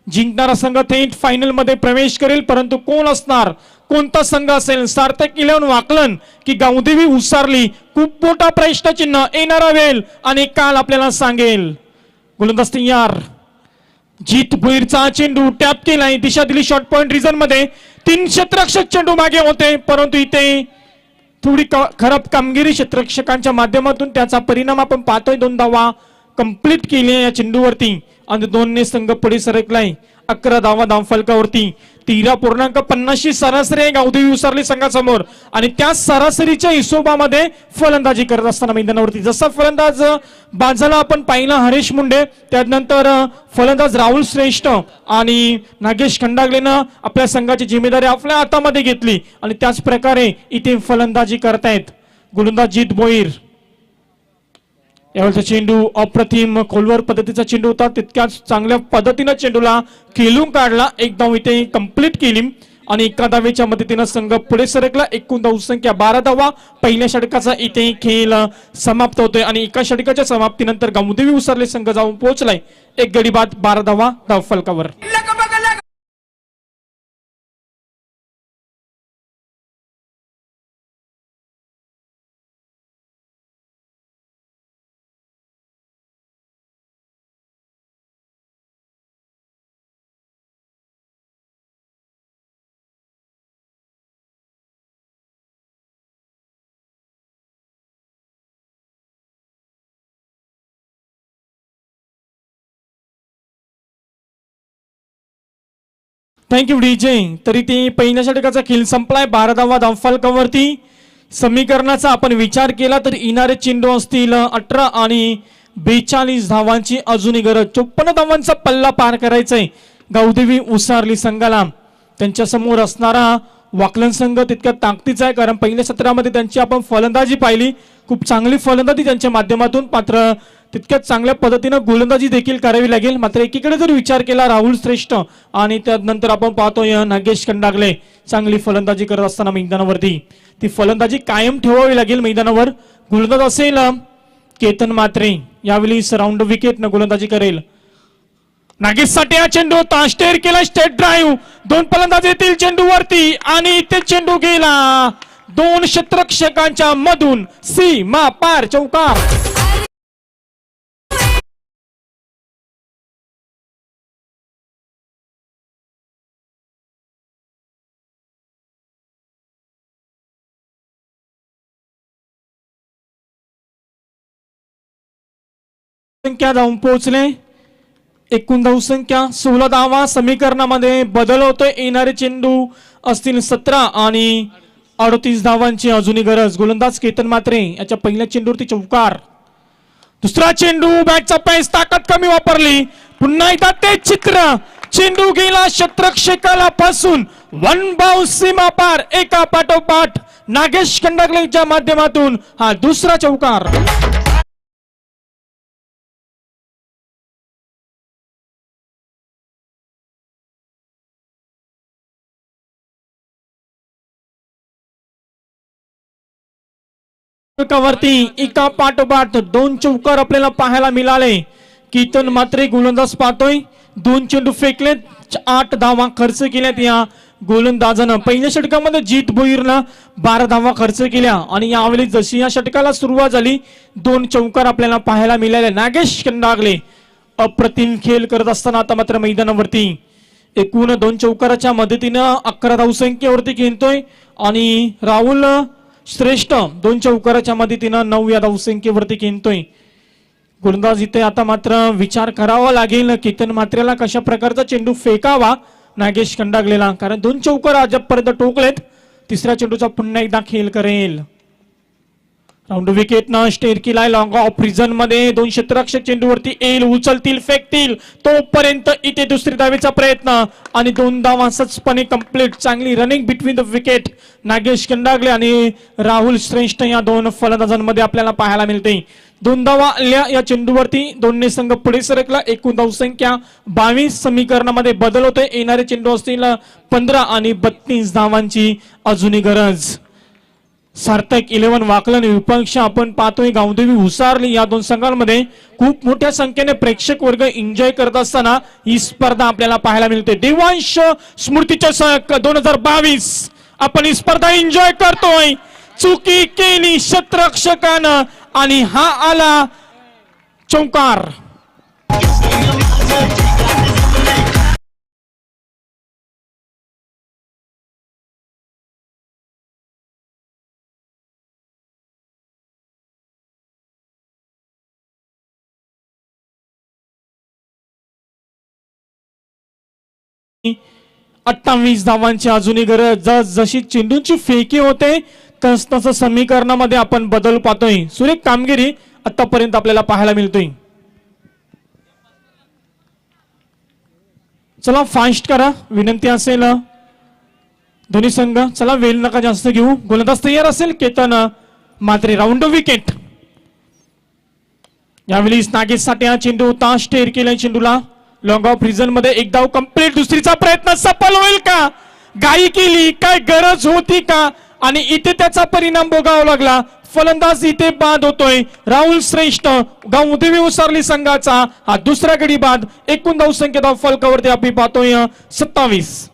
जिंकणारा संघ थेट फायनल मध्ये प्रवेश करेल. परंतु कोण असणार कोणता संघ असेल सार्थक 11 वाकलन की गावदेवी उसारली खूप मोठा प्रश्नचिन्ह येणारा वेळ आणि काल आपल्याला सांगेल. गोलंदाज तयार जित भुईरचा चेंडू टॅप केलाय दिशा दिली शॉर्ट पॉइंट रिजन मध्ये 3 क्षेत्ररक्षक चेंडू मागे होते परंतु इथे थोडी खराब कामगिरी क्षेत्ररक्षकांच्या माध्यमातून त्याचा परिणाम आपण पाहतोय. 2 धावा कंप्लीट केली या चेंडूवरती आणि 2 संघ पुढे सरकलाय 11 धावा धावफलकावरती. 13.50 सरासरी आहे गावदेवी उसारली संघासमोर आणि त्या सरासरीच्या हिशोबामध्ये फलंदाजी करत असताना मैदानावरती जसा फलंदाज बाजाला आपण पाहिला हरेश मुंडे त्यानंतर फलंदाज राहुल श्रेष्ठ आणि नागेश खंडागलेनं आपल्या संघाची जिम्मेदारी आपल्या हातामध्ये घेतली आणि त्याच प्रकारे इथे फलंदाजी करतायत गोलंदाज जित भोईर. यावेळेचा चेंडू अप्रतिम खोलवर पद्धतीचा चेंडू होता तितक्याच चांगल्या पद्धतीने चेंडूला खेळून काढला. एक धाव इथे कंप्लीट केली आणि एका धावेच्या मदतीने संघ पुढे सरकला. एकूण धावसंख्या 12 धावा. पहिल्या षटकाचा इथे खेळ समाप्त होतोय आणि एका षटकाच्या समाप्तीनंतर गावदेवी उसारले संघ जाऊन पोहोचलाय 1 गडी बाद 12 धावा धावफलकावर. Thank you DJ. तरी ती पहिल्या षटकाचा खेळ संपलाय. 12 धावा धावफलकावरती. समीकरणाचा आपण विचार केला तर येणारे चेंडू असतील 18 आणि 42 धावांची अजूनही गरज. 54 धावांचा पल्ला पार करायचाय गावदेवी उसारली संघाला. त्यांच्या समोर असणारा वाकलन संघ तितक्या ताकदीचा आहे, कारण पहिल्या सत्रामध्ये त्यांची आपण फलंदाजी पाहिली. खूप चांगली फलंदाजी त्यांच्या माध्यमातून, मात्र तितक्याच चांगल्या पद्धतीनं गोलंदाजी देखील करावी लागेल. मात्र एकीकडे जर विचार केला राहुल श्रेष्ठ आणि त्यानंतर आपण पाहतोय नागेश कंडागले चांगली फलंदाजी करत असताना मैदानावरती ती फलंदाजी कायम ठेवावी लागेल मैदानावर. गोलंदाज असेल केतन मात्रे, यावेळी राऊंड विकेट न गोलंदाजी करेल. नागेश साठी हा चेंडू होता, स्टेअर केला, स्टेट ड्राईव्ह. 2 फलंदाज येतील चेंडूवरती आणि ते चेंडू गेला 2 क्षेत्ररक्षकांच्या मधून. सीमा पार चौकार. संख्या धावून पोहोचले. एकूण धावसंख्या 16 धावा. समीकरणामध्ये बदल होतोय. येणारे चेंडू असतील 17 आणि 38 धावांची अजूनही गरज. गोलंदाज केतन मात्रे याच्या पहिल्या चेंडूवरती चौकार. दुसरा चेंडू बॅटचा पॅच ताकद कमी वापरली. पुन्हा एकदा तेच चित्र. चेंडू गेला क्षेत्ररक्षकाला पासून 1 बाउन्स सीमा पार. एका पाठोपाठ नागेश कंडागलेच्या माध्यमातून हा दुसरा चौकार. वरती एका पाठोपाठ 2 चौकार आपल्याला पाहायला मिळाले. केतन मात्रे गोलंदाज पाहतोय. 2 चेंडू फेकलेत, 8 धावा खर्च केल्यात या गोलंदाजानं. पहिल्या षटकामध्ये जीत भोईरनं 12 धावा खर्च केल्या आणि यावेळी जशी या षटकाला सुरुवात झाली 2 चौकार आपल्याला पाहायला मिळाले. नागेश कंडागले अप्रतिम खेळ करत असताना आता मात्र मैदानावरती एकूण 2 चौकाराच्या मदतीनं 11 धावसंख्येवरती खेळतोय आणि राहुल श्रेष्ठ 2 चौकाराच्या मदतीनं 9 या धावसंख्येवरती खेळतोय. गोलंदाज इथे आता मात्र विचार करावा लागेल केतन मात्रेला कशा प्रकारचा चेंडू फेकावा नागेश कंडागलेला, कारण 2 चौकार अजूनपर्यंत टोकलेत. तिसऱ्या चेंडूचा पुन्हा एकदा खेळ करेल. राऊंड विकेट न स्टेअर केलाय लॉंग ऑफ रिझन मध्ये. 2 क्षेत्ररक्षक चेंडूवरती येईल, उचलतील, फेकतील. तोपर्यंत इथे दुसरी धावेचा प्रयत्न आणि 2 धावा सचपणे कंप्लीट. चांगली running between the wicket Nagesh Kandagale आणि राहुल श्रेष्ठ या 2 फलंदाजांमध्ये आपल्याला पाहायला मिळते. 2 धावा आल्या या चेंडूवरती. दोन्ही संघ पुढे सरकला. एकूण धावसंख्या 22. समीकरणामध्ये बदल होतोय. येणारे चेंडू असतील 15 आणि 32 धावांची अजूनही गरज. सार्थक 11 वाकलन विपक्ष आपण पाहतोय गावदेवी उसारली. या 2 संघांमध्ये खूप मोठ्या संख्येने प्रेक्षक वर्ग एन्जॉय करत असताना ही स्पर्धा आपल्याला पाहायला मिळते. देवांश स्मृतिचषक 2022 आपण ही स्पर्धा एन्जॉय करतोय. चुकी केली क्षेत्ररक्षकानं आणि हा आला चौकार. अठ्ठावीस धावांची अजूनही गरज. जशी चेंडूची फेकी होते तस तसं समीकरणामध्ये आपण बदल पाहतोय. सुरेख कामगिरी आतापर्यंत आपल्याला पाहायला मिळतोय. चला फास्ट करा विनंती असेल दोन्ही संघ. चला वेळ नका जास्त घेऊ. गोलंदाज तयार असेल केतन मात्रे. Round wicket. यावेळी नागेश साठी हा चेंडू होता. स्टेअर केलाय चेंडूला लॉंग ऑफ रिझन मध्ये. एक धाव कंप्लीट. दुसरीचा प्रयत्न सफल होईल का? गाई केली काय गरज होती का? आणि इथे त्याचा परिणाम भोगावा लागला. फलंदाज इथे बाद होतोय. राहुल श्रेष्ठ गावदेवी उसारली संघाचा हा दुसरा गडी बाद. एकूण धावसंख्या धाव फलकावरती आपण पाहतोय 27.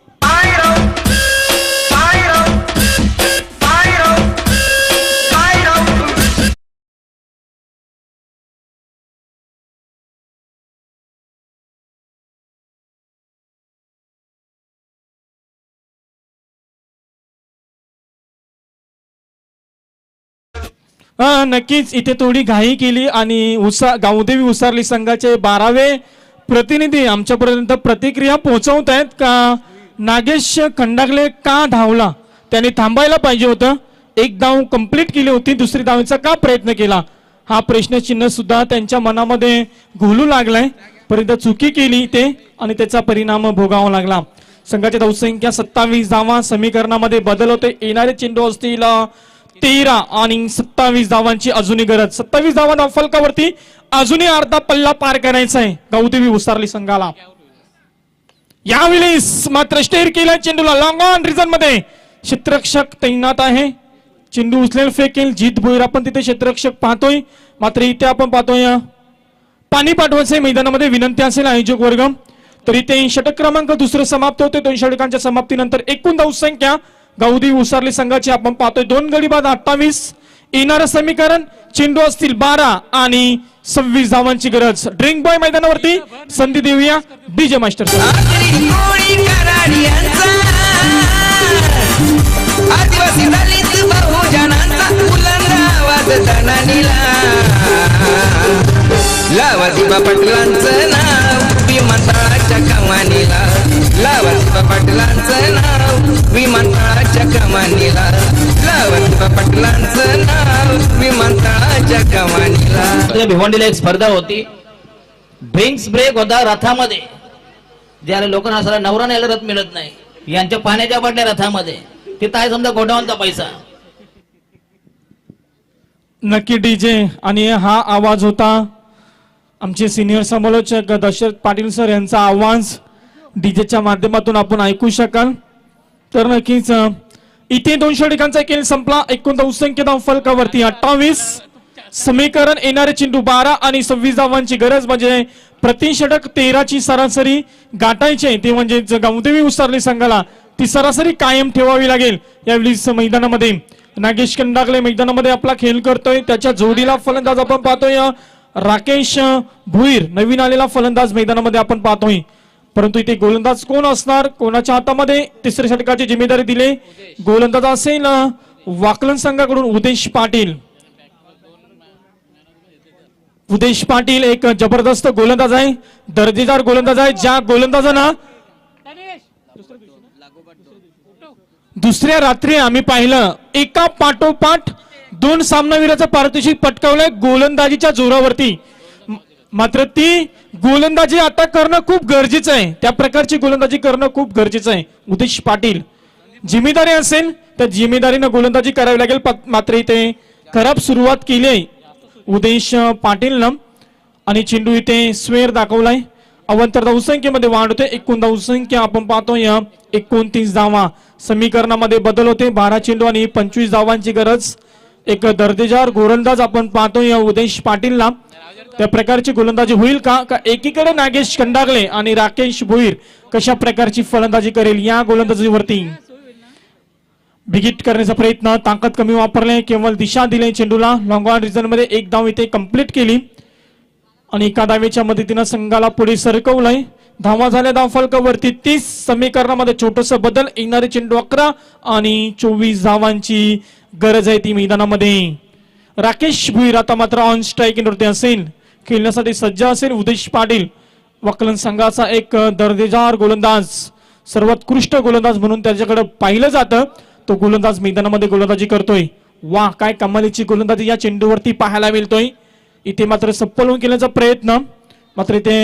नक्कीच इथे थोडी घाई केली आणि गावदेवी उसारली संघाचे 12वे प्रतिनिधी आमच्यापर्यंत प्रतिक्रिया पोहोचवत आहेत का नागेश खंडागले का धावला, त्याने थांबायला पाहिजे होतं. एक धाव कंप्लीट केली होती, दुसरी धावेचा का प्रयत्न केला, हा प्रश्नचिन्ह सुद्धा त्यांच्या मनामध्ये घोलू लागलाय. परंतु चुकी केली ते आणि त्याचा परिणाम भोगावा लागला. संघाची धावसंख्या 27 धावा, समीकरणामध्ये बदल होते. येणारे चेंडू असतील 13 आणि 27 धावांची अजूनही गरज. 27 धावा धावफलकावरती अजूनही अर्धा पल्ला पार करायचा आहे गावदेवी उसारली संघाला. यावेळेस मात्र स्टेर केला चेंडूला लॉंग ऑन रिझन मध्ये क्षेत्ररक्षक तैनात आहे. चेंडू उचलेल फेकेल जीत भोईर आपण तिथे क्षेत्ररक्षक पाहतोय. मात्र इथे आपण पाहतोय पाणी पाठवायचे मैदानामध्ये विनंती असेल आयोजक वर्ग. तर इथे षटक क्रमांक दुसरं समाप्त होते. 2 षटकांच्या समाप्तीनंतर एकूण धावसंख्या गावदेवी उसारली संघाची आपण पाहतोय 2 गडी बाद 28. येणारं समीकरण चेंडू असतील 12 आणि 26 धावांची गरज. ड्रिंक बॉय मैदानावरती संधी देऊया डीजे मास्टर. आदिवासी दलित बहुजनांचा उलंडा वाजताना नीला लावा दिबा पाटलांचं नाव विमानतळाच्या कमानीला. लावा दिबा पाटलांचं नाव विमानतळाच्या कमानीला. लावा दिबा पाटलांचं नाव विमानतळाच्या कमानीला. भिवंडीला एक स्पर्धा होती. ड्रिंक्स ब्रेक होता रथामध्ये. ज्याला लोकांना असला नवरा न्यायला रथ मिळत नाही, यांच्या पाण्याच्या पडल्या रथामध्ये. तिथं आहे समजा गोडाऊनचा पैसा. नक्की डीजे. आणि हा आवाज होता आमचे सिनियर समालोचक दशरथ पाटील सर यांचा आवाज डीजेच्या माध्यमातून आपण ऐकू शकाल. तर नक्कीच इथे 2 षटकांचा खेळ संपला. एकूण धावसंख्या धावफलकावरती 28. समीकरण येणारे चेंडू 12 आणि 26 धावांची गरज. म्हणजे प्रति षटक 13 ची सरासरी गाठायची. ते म्हणजे गावदेवी उसारली संघाला ती सरासरी कायम ठेवावी लागेल. यावेळी मैदानामध्ये नागेश खंडागले मैदानामध्ये आपला खेळ करतोय. त्याच्या जोडीला फलंदाज आपण पाहतोय राकेश भुईर, नवीन आलेला फलंदाज मैदानामध्ये आपण पाहतोय. परंतु इथे गोलंदाज कोण असणार, कोणाच्या हातामध्ये तिसऱ्या षटकाची जिम्मेदारी दिली. गोलंदाज असेल वाकलन संघाकडून उदेश पाटील. उदेश पाटील एक जबरदस्त गोलंदाज आहे, दर्जेदार गोलंदाज आहे. ज्या गोलंदाजांना दुसऱ्या रात्री आम्ही पाहिलं एका पाठोपाठ 2 सामनावीराचं पारितोषिक पटकावलंय गोलंदाजीच्या जोरावरती. मात्र ती गोलंदाजी आता करणं खूप गरजेचं आहे. त्या प्रकारची गोलंदाजी करणं खूप गरजेचं आहे. उदेश पाटील जिम्मेदारी असेल तर जिम्मेदारीनं गोलंदाजी करावी लागेल. मात्र इथे खराब सुरुवात केली आहे उदेश पाटीलनं आणि चेंडू इथे स्वेर दाखवलाय. अवंतर धावसंख्येमध्ये वाढ होते. एकूण धावसंख्या आपण पाहतोय 29 धावा. समीकरणामध्ये बदल होते. 12 चेंडू आणि 25 धावांची गरज. एक दर्जेदार गोलंदाज आपण पाहतोय उदेश पाटीलला. त्या प्रकारची गोलंदाजी होईल का एकीकडे नागेश खंडागले आणि राकेश भोईर कशा प्रकारची फलंदाजी करेल या गोलंदाजीवरती. बिगिट करण्याचा प्रयत्न, ताकद कमी वापरले, केवळ दिशा दिली चेंडूला. लॉंग ऑन रिझन मध्ये एक धाव इथे कंप्लीट केली आणि एका धावेच्या मदतीनं संघाला पुढे सरकवलंय. धावा झाल्या धावफलकावरती 30. समीकरणामध्ये छोटस बदल. येणारे चेंडू 11 आणि 24 धावांची गरज आहे ती मैदानामध्ये. राकेश भुईर आता मात्र ऑन स्ट्राईक वरती असेल, खेळण्यासाठी सज्ज असेल. उदेश पाटील वकलन संघाचा एक दर्जेदार गोलंदाज, सर्वोत्कृष्ट गोलंदाज म्हणून त्याच्याकडे पाहिलं जातं. तो गोलंदाज मैदानामध्ये गोलंदाजी करतोय. वा काय कमालीची गोलंदाजी या चेंडूवरती पाहायला मिळतोय. इथे मात्र सप्पल होऊन केल्याचा प्रयत्न, मात्र इथे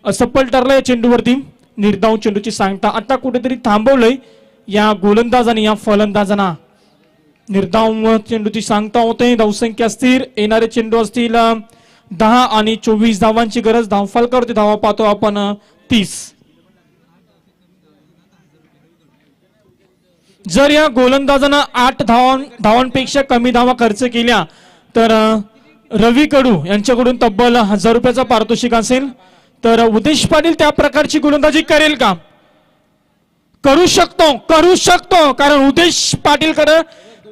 असफल ठरला या चेंडूवरती. निर्धाव चेंडूची सांगता आता कुठेतरी थांबवलंय या गोलंदाजाने या फलंदाजांना. निर्धाव चेंडूची सांगता होते. धावसंख्या स्थिर. येणारे चेंडू असतील 10 आणि 24 धावांची गरज. धावफलकावरती धावा पाहतो आपण 30. जर या गोलंदाजानं 8 धावांपेक्षा कमी धावा खर्च केल्या तर रवी कडू यांच्याकडून तब्बल 1000 रुपयाचा पारितोषिक असेल. तर उदेश पाटील त्या प्रकारची गोलंदाजी करेल का? करू शकतो कारण उदेश पाटीलकडे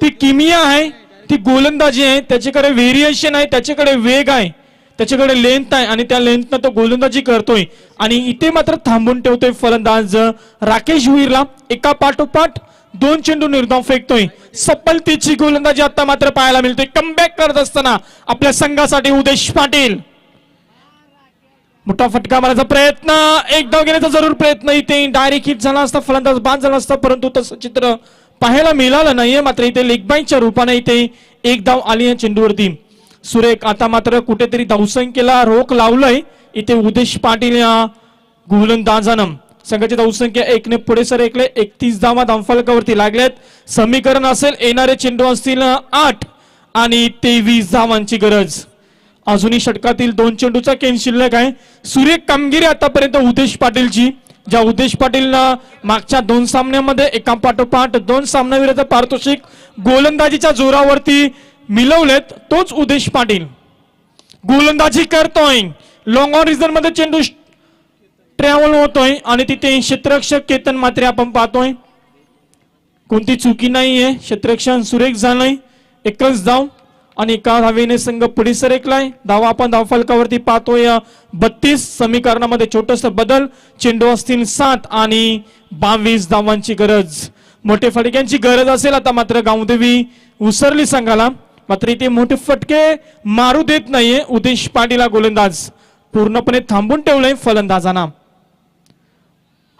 ती किमिया आहे, ती गोलंदाजी आहे, त्याच्याकडे व्हेरिएशन आहे, त्याच्याकडे वेग आहे, त्याच्याकडे लेंथ आहे आणि त्या लेंथनं तो गोलंदाजी करतोय. आणि इथे मात्र थांबून ठेवतोय फलंदाज राकेश भुईरला. एका पाठोपाठ 2 चेंडू निर्धाव फेकतोय. सफलतेची गोलंदाजी आता मात्र पाहायला मिळतोय. कमबॅक करत असताना आपल्या संघासाठी उदेश पाटील. मोठा फटका मारायचा प्रयत्न, एक धाव घेण्याचा जरूर प्रयत्न, इथे डायरेक्ट हिट झाला असता, फलंदाज बाद झाला असता, परंतु तसं चित्र पाहायला मिळालं नाहीये. मात्र इथे लेग बाईच्या रूपाने इथे एक धाव आली आहे चेंडूवरती. सुरेख आता मात्र कुठेतरी धावसंख्येला रोख लावलंय इथे उदेश पाटील या गोलंदाजानं. संघाची धावसंख्या 1 ने पुढे सरकले. 31 धावा धावफलकावरती लागल्यात. समीकरण असेल येणारे चेंडू असतील 8 आणि 23 धावांची गरज. अजूनही षटकातील 2 चेंडूचा खेळ शिल्लक आहे. सुरेख कामगिरी आतापर्यंत उदेश पाटीलची, ज्या उदेश पाटील मागच्या 2 सामन्यांमध्ये एका पाठोपाठ 2 सामनावीराचं पारितोषिक गोलंदाजीच्या जोरावरती मिळवलेत, तोच उदेश पाटील गोलंदाजी करतोय. लॉंग ऑन रिझन मध्ये चेंडू ट्रॅव्हल होतोय आणि तिथे क्षेत्ररक्षक केतन मात्रे आपण पाहतोय. कोणती चुकी नाहीये, क्षेत्ररक्षण सुरेख झालंय. एकच धाव आणि एका धावेने संघ पुढे सरकलाय. धावा आपण धावफलकावरती पाहतोय 32. समीकरणामध्ये छोटस बदल, चेंडू असतील 7 आणि 22 धावांची गरज. मोठे फटक्यांची गरज असेल आता मात्र गावदेवी उसरली संघाला. मात्र इथे मोठे फटके मारू देत नाहीये उदेश पाटील हा गोलंदाज, पूर्णपणे थांबून ठेवलंय फलंदाजांना.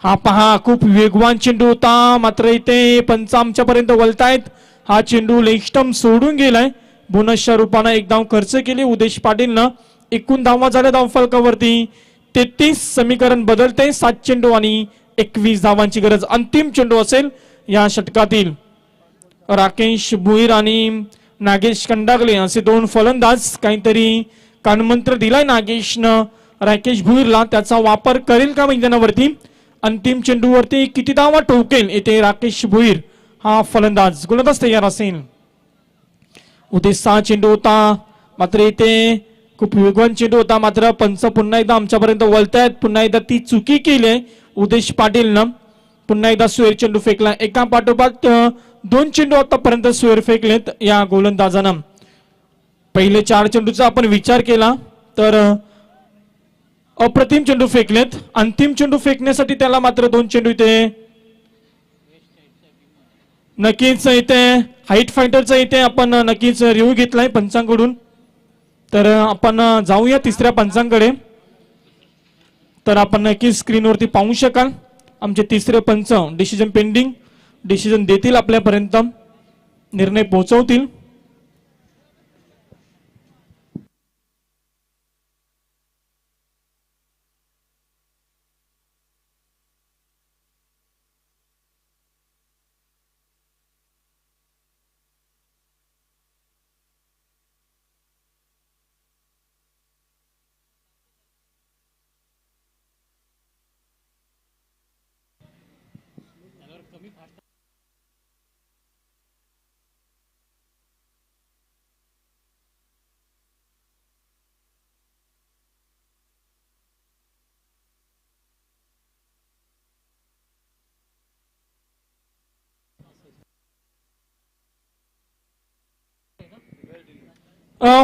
हा पहा खूप वेगवान चेंडू होता, मात्र इथे पंच आमच्यापर्यंत वळतायत. हा चेंडू लेग स्टंप सोडून गेलाय. बोनसच्या रूपानं एक धाव खर्च केली उदेश पाटीलनं. एकूण धावा झाल्या धावफलकावरती 33. समीकरण बदलते. 7 चेंडू आणि 21 धावांची गरज. अंतिम चेंडू असेल या षटकातील. राकेश भुईर आणि नागेश कंडागले असे 2 फलंदाज. काहीतरी कानमंत्र दिलाय नागेशनं राकेश भुईरला, त्याचा वापर करेल का मैदानावरती? अंतिम चेंडूवरती किती धावा ठोकेल इथे राकेश भुईर हा फलंदाज? गोलंदाज तयार असेल. उदेश 6 चेंडू होता, मात्र इथे खूप वेगवान चेंडू होता. मात्र पंच पुन्हा एकदा आमच्यापर्यंत वळतायत. पुन्हा एकदा ती चुकी केली आहे उदेश पाटीलनं. पुन्हा एकदा स्वेर चेंडू फेकला. एका पाठोपाठ 2 चेंडू आतापर्यंत स्वेर फेकलेत या गोलंदाजानं. पहिले 4 चेंडूचा आपण विचार केला तर अप्रतिम चेंडू फेकलेत. अंतिम चेंडू फेकण्यासाठी त्याला मात्र 2 चेंडू इथे नक्कीच इथे हाईट फायटरचा इथे आपण नक्कीच रिव्ह्यू घेतलाय पंचांकडून. तर आपण जाऊया तिसऱ्या पंचांकडे. तर आपण नक्कीच स्क्रीनवरती पाहू शकाल आमचे तिसरे पंच डिसिजन पेंडिंग, डिसिजन देतील आपल्यापर्यंत, निर्णय पोहोचवतील.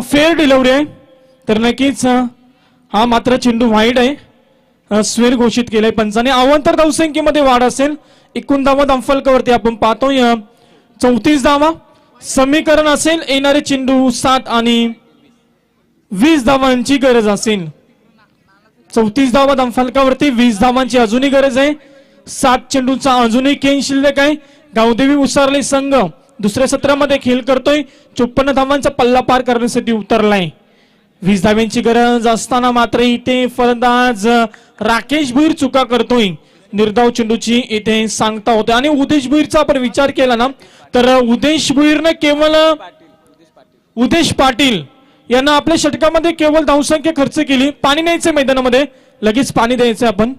फेअर डिलिव्हरी आहे. तर नक्कीच हा मात्र चेंडू वाईड आहे. स्वेर घोषित केलंय पंचाने. अवांतर धावसंख्येमध्ये वाढ असेल. एकूण धावा धावफलकावरती आपण पाहतोय 34 धावा. समीकरण असेल येणारे चेंडू 7 आणि 20 धावांची गरज असेल. 34 धावा धावफलकावरती 20 धावांची अजूनही गरज आहे. 7 चेंडूचा अजूनही खेळ शिल्लक आहे. गावदेवी उसारले संघ दुसऱ्या सत्रामध्ये खेळ करतोय. 54 धावांचा पल्ला पार करण्यासाठी उतरलाय. 20 धाव्यांची गरज असताना मात्र इथे फलंदाज राकेश भुईर चुका करतोय. निर्धाव चेंडूची इथे सांगता होते. आणि उदेश भुईरचा आपण विचार केला ना तर उदेश भुईरने केवळ उदेश पाटील यांना आपल्या षटकामध्ये केवळ धावसंख्या खर्च केली. पाणी न्यायचं मैदानामध्ये, लगेच पाणी द्यायचं आपण.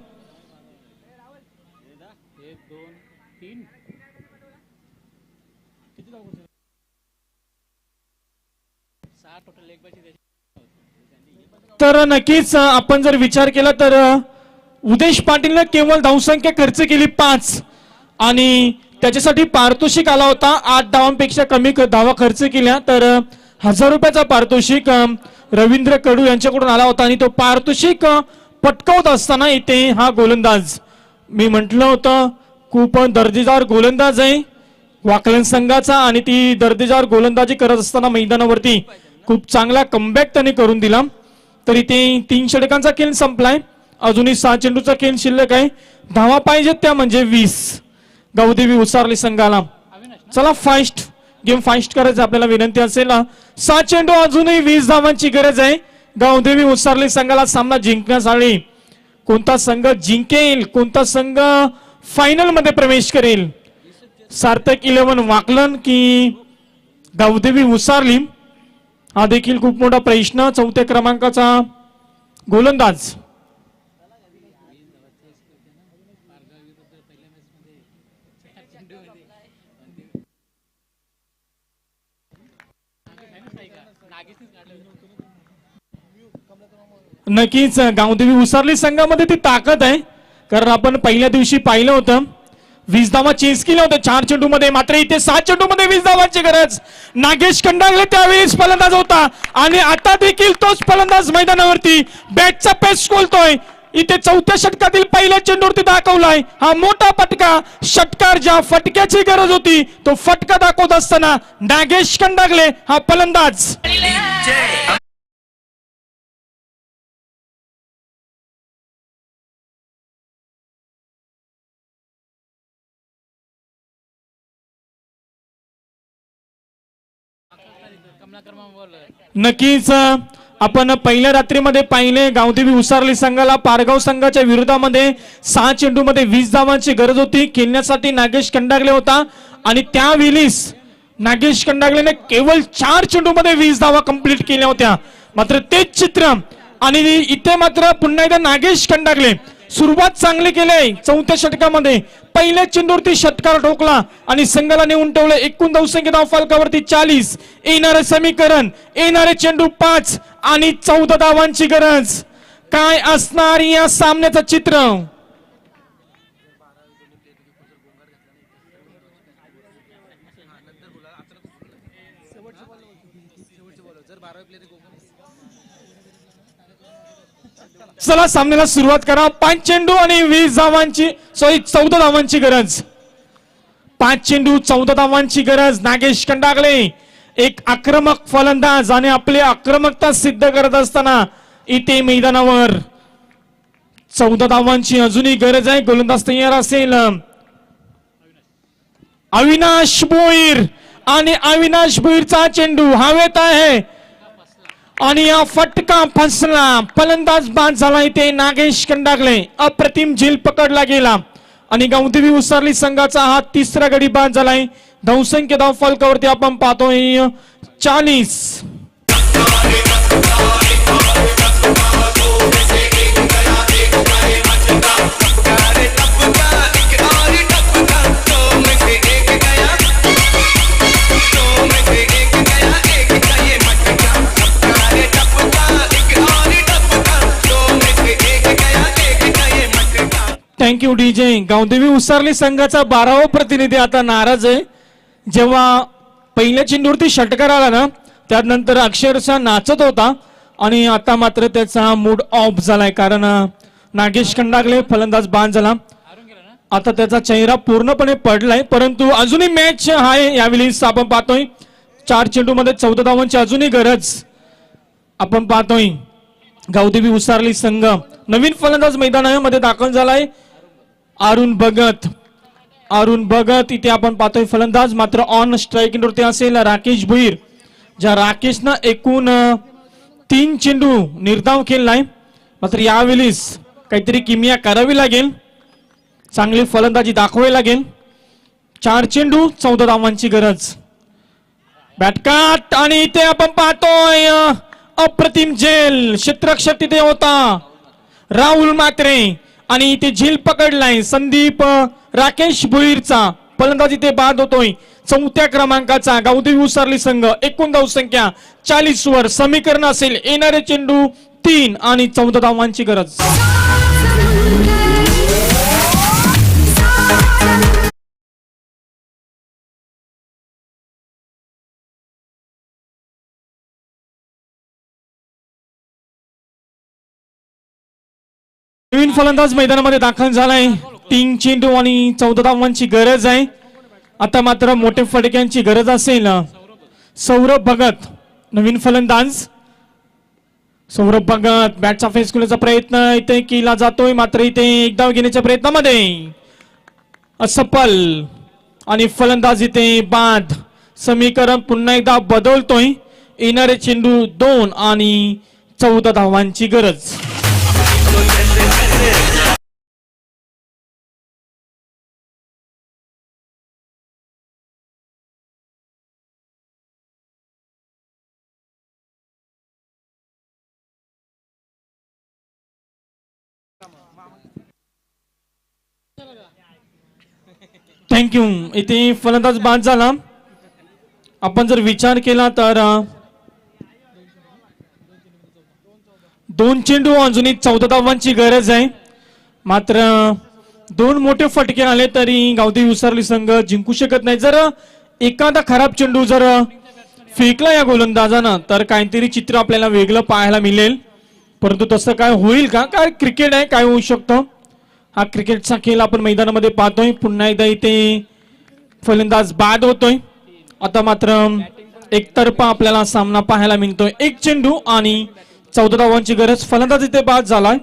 तर नक्कीच आपण जर विचार केला तर उदेश पाटीलने केवळ धावसंख्या खर्च केली 5 आणि त्याच्यासाठी पारितोषिक आला होता 8 धावांपेक्षा कमी धावा खर्च केल्या तर 1000 रुपयाचा पारितोषिक रवींद्र कडू यांच्याकडून आला होता. आणि तो पारितोषिक पटकावत असताना इथे हा गोलंदाज, मी म्हटलं होतं खूप दर्जेदार गोलंदाज आहे वाकलन संघाचा, आणि ती दर्जेदार गोलंदाजी करत असताना मैदानावरती खूप चांगला कमबॅक त्याने करून दिला. तरी ते 3 षटकांचा खेळ संपलाय. अजूनही 6 चेंडूचा खेळ शिल्लक आहे. धावा पाहिजेत त्या म्हणजे 20 गावदेवी उसारली संघाला. चला फास्ट गेम फास्ट करायचं आपल्याला विनंती असेल. 6 चेंडू अजूनही 20 धावांची गरज आहे गावदेवी उसारली संघाला सामना जिंकण्यासाठी. कोणता संघ जिंकेल, कोणता संघ फायनल मध्ये प्रवेश करेल, सार्थक 11 वाकलन की गावदेवी उसारली, हा देखील खूप मोठा प्रश्न. 4थ्या क्रमांकाचा गोलंदाज नक्कीच गावदेवी उसारली संघामध्ये ती ताकद आहे. कारण आपण पहिल्या दिवशी पाहिलं होतं 20 धावा चेस केल्या होत्या 4 चेंडू मध्ये. मात्र इथे 7 चेंडू मध्ये 20 धावांची गरज. नागेश खंडागळे त्यावेळेस फलंदाज होता आणि आता देखील तोच फलंदाज मैदानावरती बॅटचा पेस खोलतोय. इथे 4थ्या षटकातील पहिल्या चेंडूवरती दाखवलाय हा मोठा फटका. षटकार ज्या फटक्याची गरज होती तो फटका दाखवत असताना नागेश खंडागळे हा फलंदाज. नक्कीच आपण पहिल्या रात्रीमध्ये पाहिले गावदेवी उसारली संघाला पारगाव संघाच्या विरोधामध्ये 6 चेंडू मध्ये 20 धावांची गरज होती. खेळण्यासाठी नागेश खंडागळे होता आणि त्यावेळीस नागेश खंडागळेने केवळ 4 चेंडू मध्ये 20 धावा कंप्लीट केल्या होत्या. मात्र तेच चित्र आणि इथे मात्र पुन्हा एकदा नागेश खंडागळे सुरुवात चांगली केली. 4थ्या षटकामध्ये पहिल्या चेंडूवरती षटकार ठोकला आणि संघाला नेऊन ठेवलं. एकूण धावसंख्या धाव फलकावरती 40. येणारे समीकरण, येणारे चेंडू 5 आणि 14 धावांची गरज. काय असणार या सामन्याचं चित्र? चला सामन्याला सुरुवात करा. 5 चेंडू आणि 20 धावांची 14 धावांची गरज. 5 चेंडू 14 धावांची गरज. नागेश खंडागळे एक आक्रमक फलंदाज आणि आपली आक्रमकता सिद्ध करत असताना इथे मैदानावर 14 धावांची अजूनही गरज आहे. गोलंदाज तयार असेल अविनाश भोईर आणि अविनाश भोईरचा चेंडू हवेत आहे आणि हा फटका फसला. फलंदाज बाद झाला. इथे नागेश खंडागळे अप्रतिम झेल पकडला गेला आणि गावदेवी उसारली संघाचा हा 3रा गडी बाद झालाय. धावसंख्या धाव फलकावरती आपण पाहतोय 40. Thank you DJ. गावदेवी उसारली संघाचा 12वा प्रतिनिधी आता नाराज आहे. जेव्हा पहिल्या चेंडूवरती षटकार आला ना त्यानंतर अक्षरशः नाचत होता आणि आता मात्र त्याचा मूड ऑफ झालाय. कारण नागेश खंडागळे फलंदाज बाद झाला. आता त्याचा चेहरा पूर्णपणे पडलाय. परंतु अजूनही मॅच आहे. यावेळी आपण पाहतोय 4 चेंडू मध्ये 14 धावांची अजूनही गरज आपण पाहतोय. गावदेवी उसारली संघ नवीन फलंदाज मैदानामध्ये दाखल झालाय अरुण भगत. अरुण भगत इथे आपण पाहतोय फलंदाज. मात्र ऑन स्ट्राईक वरती असेल राकेश भोईर. ज्या राकेशनं एकूण 3 चेंडू निर्धाव केलाय. मात्र यावेळीस काहीतरी किमिया करावी लागेल. चांगली फलंदाजी दाखवावी लागेल. 4 चेंडू 14 धावांची गरज. बॅटकाट आणि इथे आपण पाहतोय अप्रतिम झेल. क्षेत्ररक्षक तिथे होता राहुल मात्रे आणि इथे झेल पकडलाय संदीप राकेश भोईरचा. फलंदाज इथे बाद होतोय. 4थ्या क्रमांकाचा गावदेवी उसारली संघ. एकूण धावसंख्या 40 वर. समीकरण असेल येणारे चेंडू 3 आणि 14 धावांची गरज. नवीन फलंदाज मैदानामध्ये दाखल झालाय. 3 चेंडू आणि 14 धावांची गरज आहे. आता मात्र मोठे फटक्यांची गरज असेल. सौरभ भगत नवीन फलंदाज. सौरभ भगत बॅटचा फेस करण्याचा प्रयत्न इथे केला जातोय, मात्र इथे एक धाव घेण्याच्या प्रयत्नामध्ये असफल आणि फलंदाज इथे बाद. समीकरण पुन्हा एकदा बदलतोय. येणारे चेंडू 2 आणि 14 धावांची गरज. थँक्यू. इथे फलंदाज बाद झाला. आपण जर विचार केला तर 2 चेंडू अजूनही 14 धावांची गरज आहे. मात्र 2 मोठे फटके आले तरी गावदेवी उसरली संघ जिंकू शकत नाही. जर एखादा खराब चेंडू जर फेकला या गोलंदाजानं तर काहीतरी चित्र आपल्याला वेगळं पाहायला मिळेल. परंतु तसं काय होईल का? काय क्रिकेट आहे, काय होऊ शकतं. हा क्रिकेटचा खेळ आपण मैदानामध्ये पाहतोय. पुन्हा एकदा इथे फलंदाज बाद होतोय. आता मात्र एकतर्फा आपल्याला सामना पाहायला मिळतोय. 1 चेंडू आणि 14 धावांची गरज. फलंदाज इथे बाद झालाय.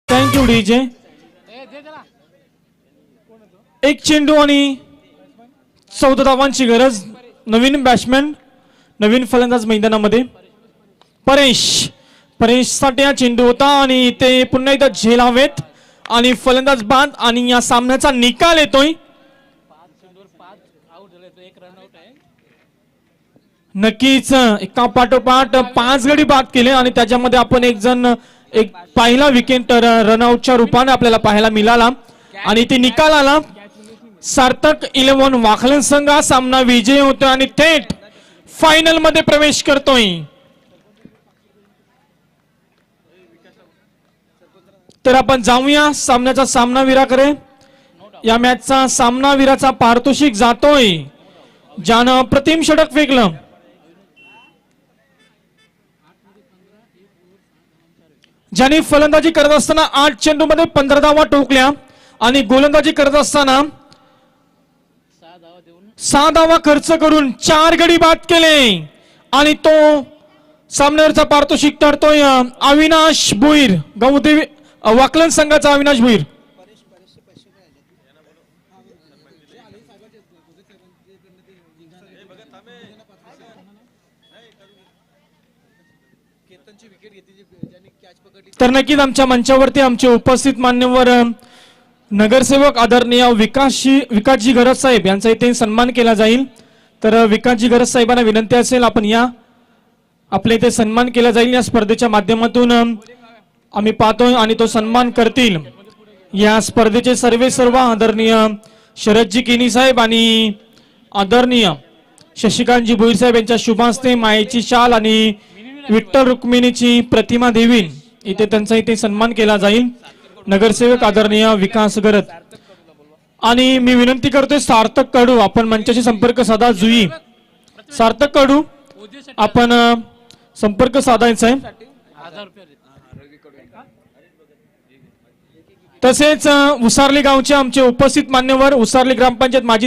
Thank you DJ. 1 चेंडू आणि 14 धावांची गरज. नवीन बॅट्समॅन, नवीन फलंदाज मैदानामध्ये परेश साठी हा चेंडू होता आणि इथे पुन्हा एकदा झेल हवेत आणि फलंदाज बाद आणि या सामन्याचा निकाल येतोय. नक्कीच एका पाठोपाठ 5 गडी बाद केले आणि त्याच्यामध्ये आपण एक पहिला विकेट रनआउटच्या रूपाने आपल्याला पाहायला मिळाला आणि ते निकाल आला. सार्थक 11 वाखलन संघ हा सामना विजयी होतोय आणि थेट फायनल मध्ये प्रवेश करतोय. तर आपण जाऊया सामन्याचा सामनावीराकडे. या मॅचचा सामनावीराचा पारितोषिक जातोय ज्यानं अप्रतिम षटक फेकलं. ज्याने फलंदाजी करत असताना 8 चेंडू मध्ये 15 धावा ठोकल्या आणि गोलंदाजी करत असताना 6 धावा खर्च करून 4 गडी बाद केले आणि तो सामन्यावरचा पारितोषिक ठरतोय अविनाश भुईर, गावदेवी वाकलन संघाचा अविनाश भुईर. तर नक्कीच आमच्या मंचावरती आमचे उपस्थित मान्यवर नगरसेवक आदरणीय विकासजी गरज साहेब यांचा इथे सन्मान केला जाईल. तर विकासजी गरज साहेबांना विनंती असेल आपण या आपल्या इथे सन्मान केला जाईल. या स्पर्धेच्या माध्यमातून आम्ही पाहतोय आणि तो सन्मान करतील. या स्पर्धेचे सर्व आदरणीय शरदजी केनी साहेब आणि आदरणीय शशिकांतजी भोईर साहेब यांच्या शुभ हस्ते मायेची शाल आणि विठ्ठल रुक्मिणीची प्रतिमा देवी इथे त्यांचा इथे सन्मान केला जाईल. नगरसेवक आदरणीय विकास गरज. आणि मी विनंती करतोय सार्थक कडू आपण मंचाशी संपर्क साधा. जुई सार्थक कडू आपण संपर्क साधायचा आहे. तसेच उसारली गावचे आमचे उपस्थित मान्यवर उसारली ग्रामपंचायत माजी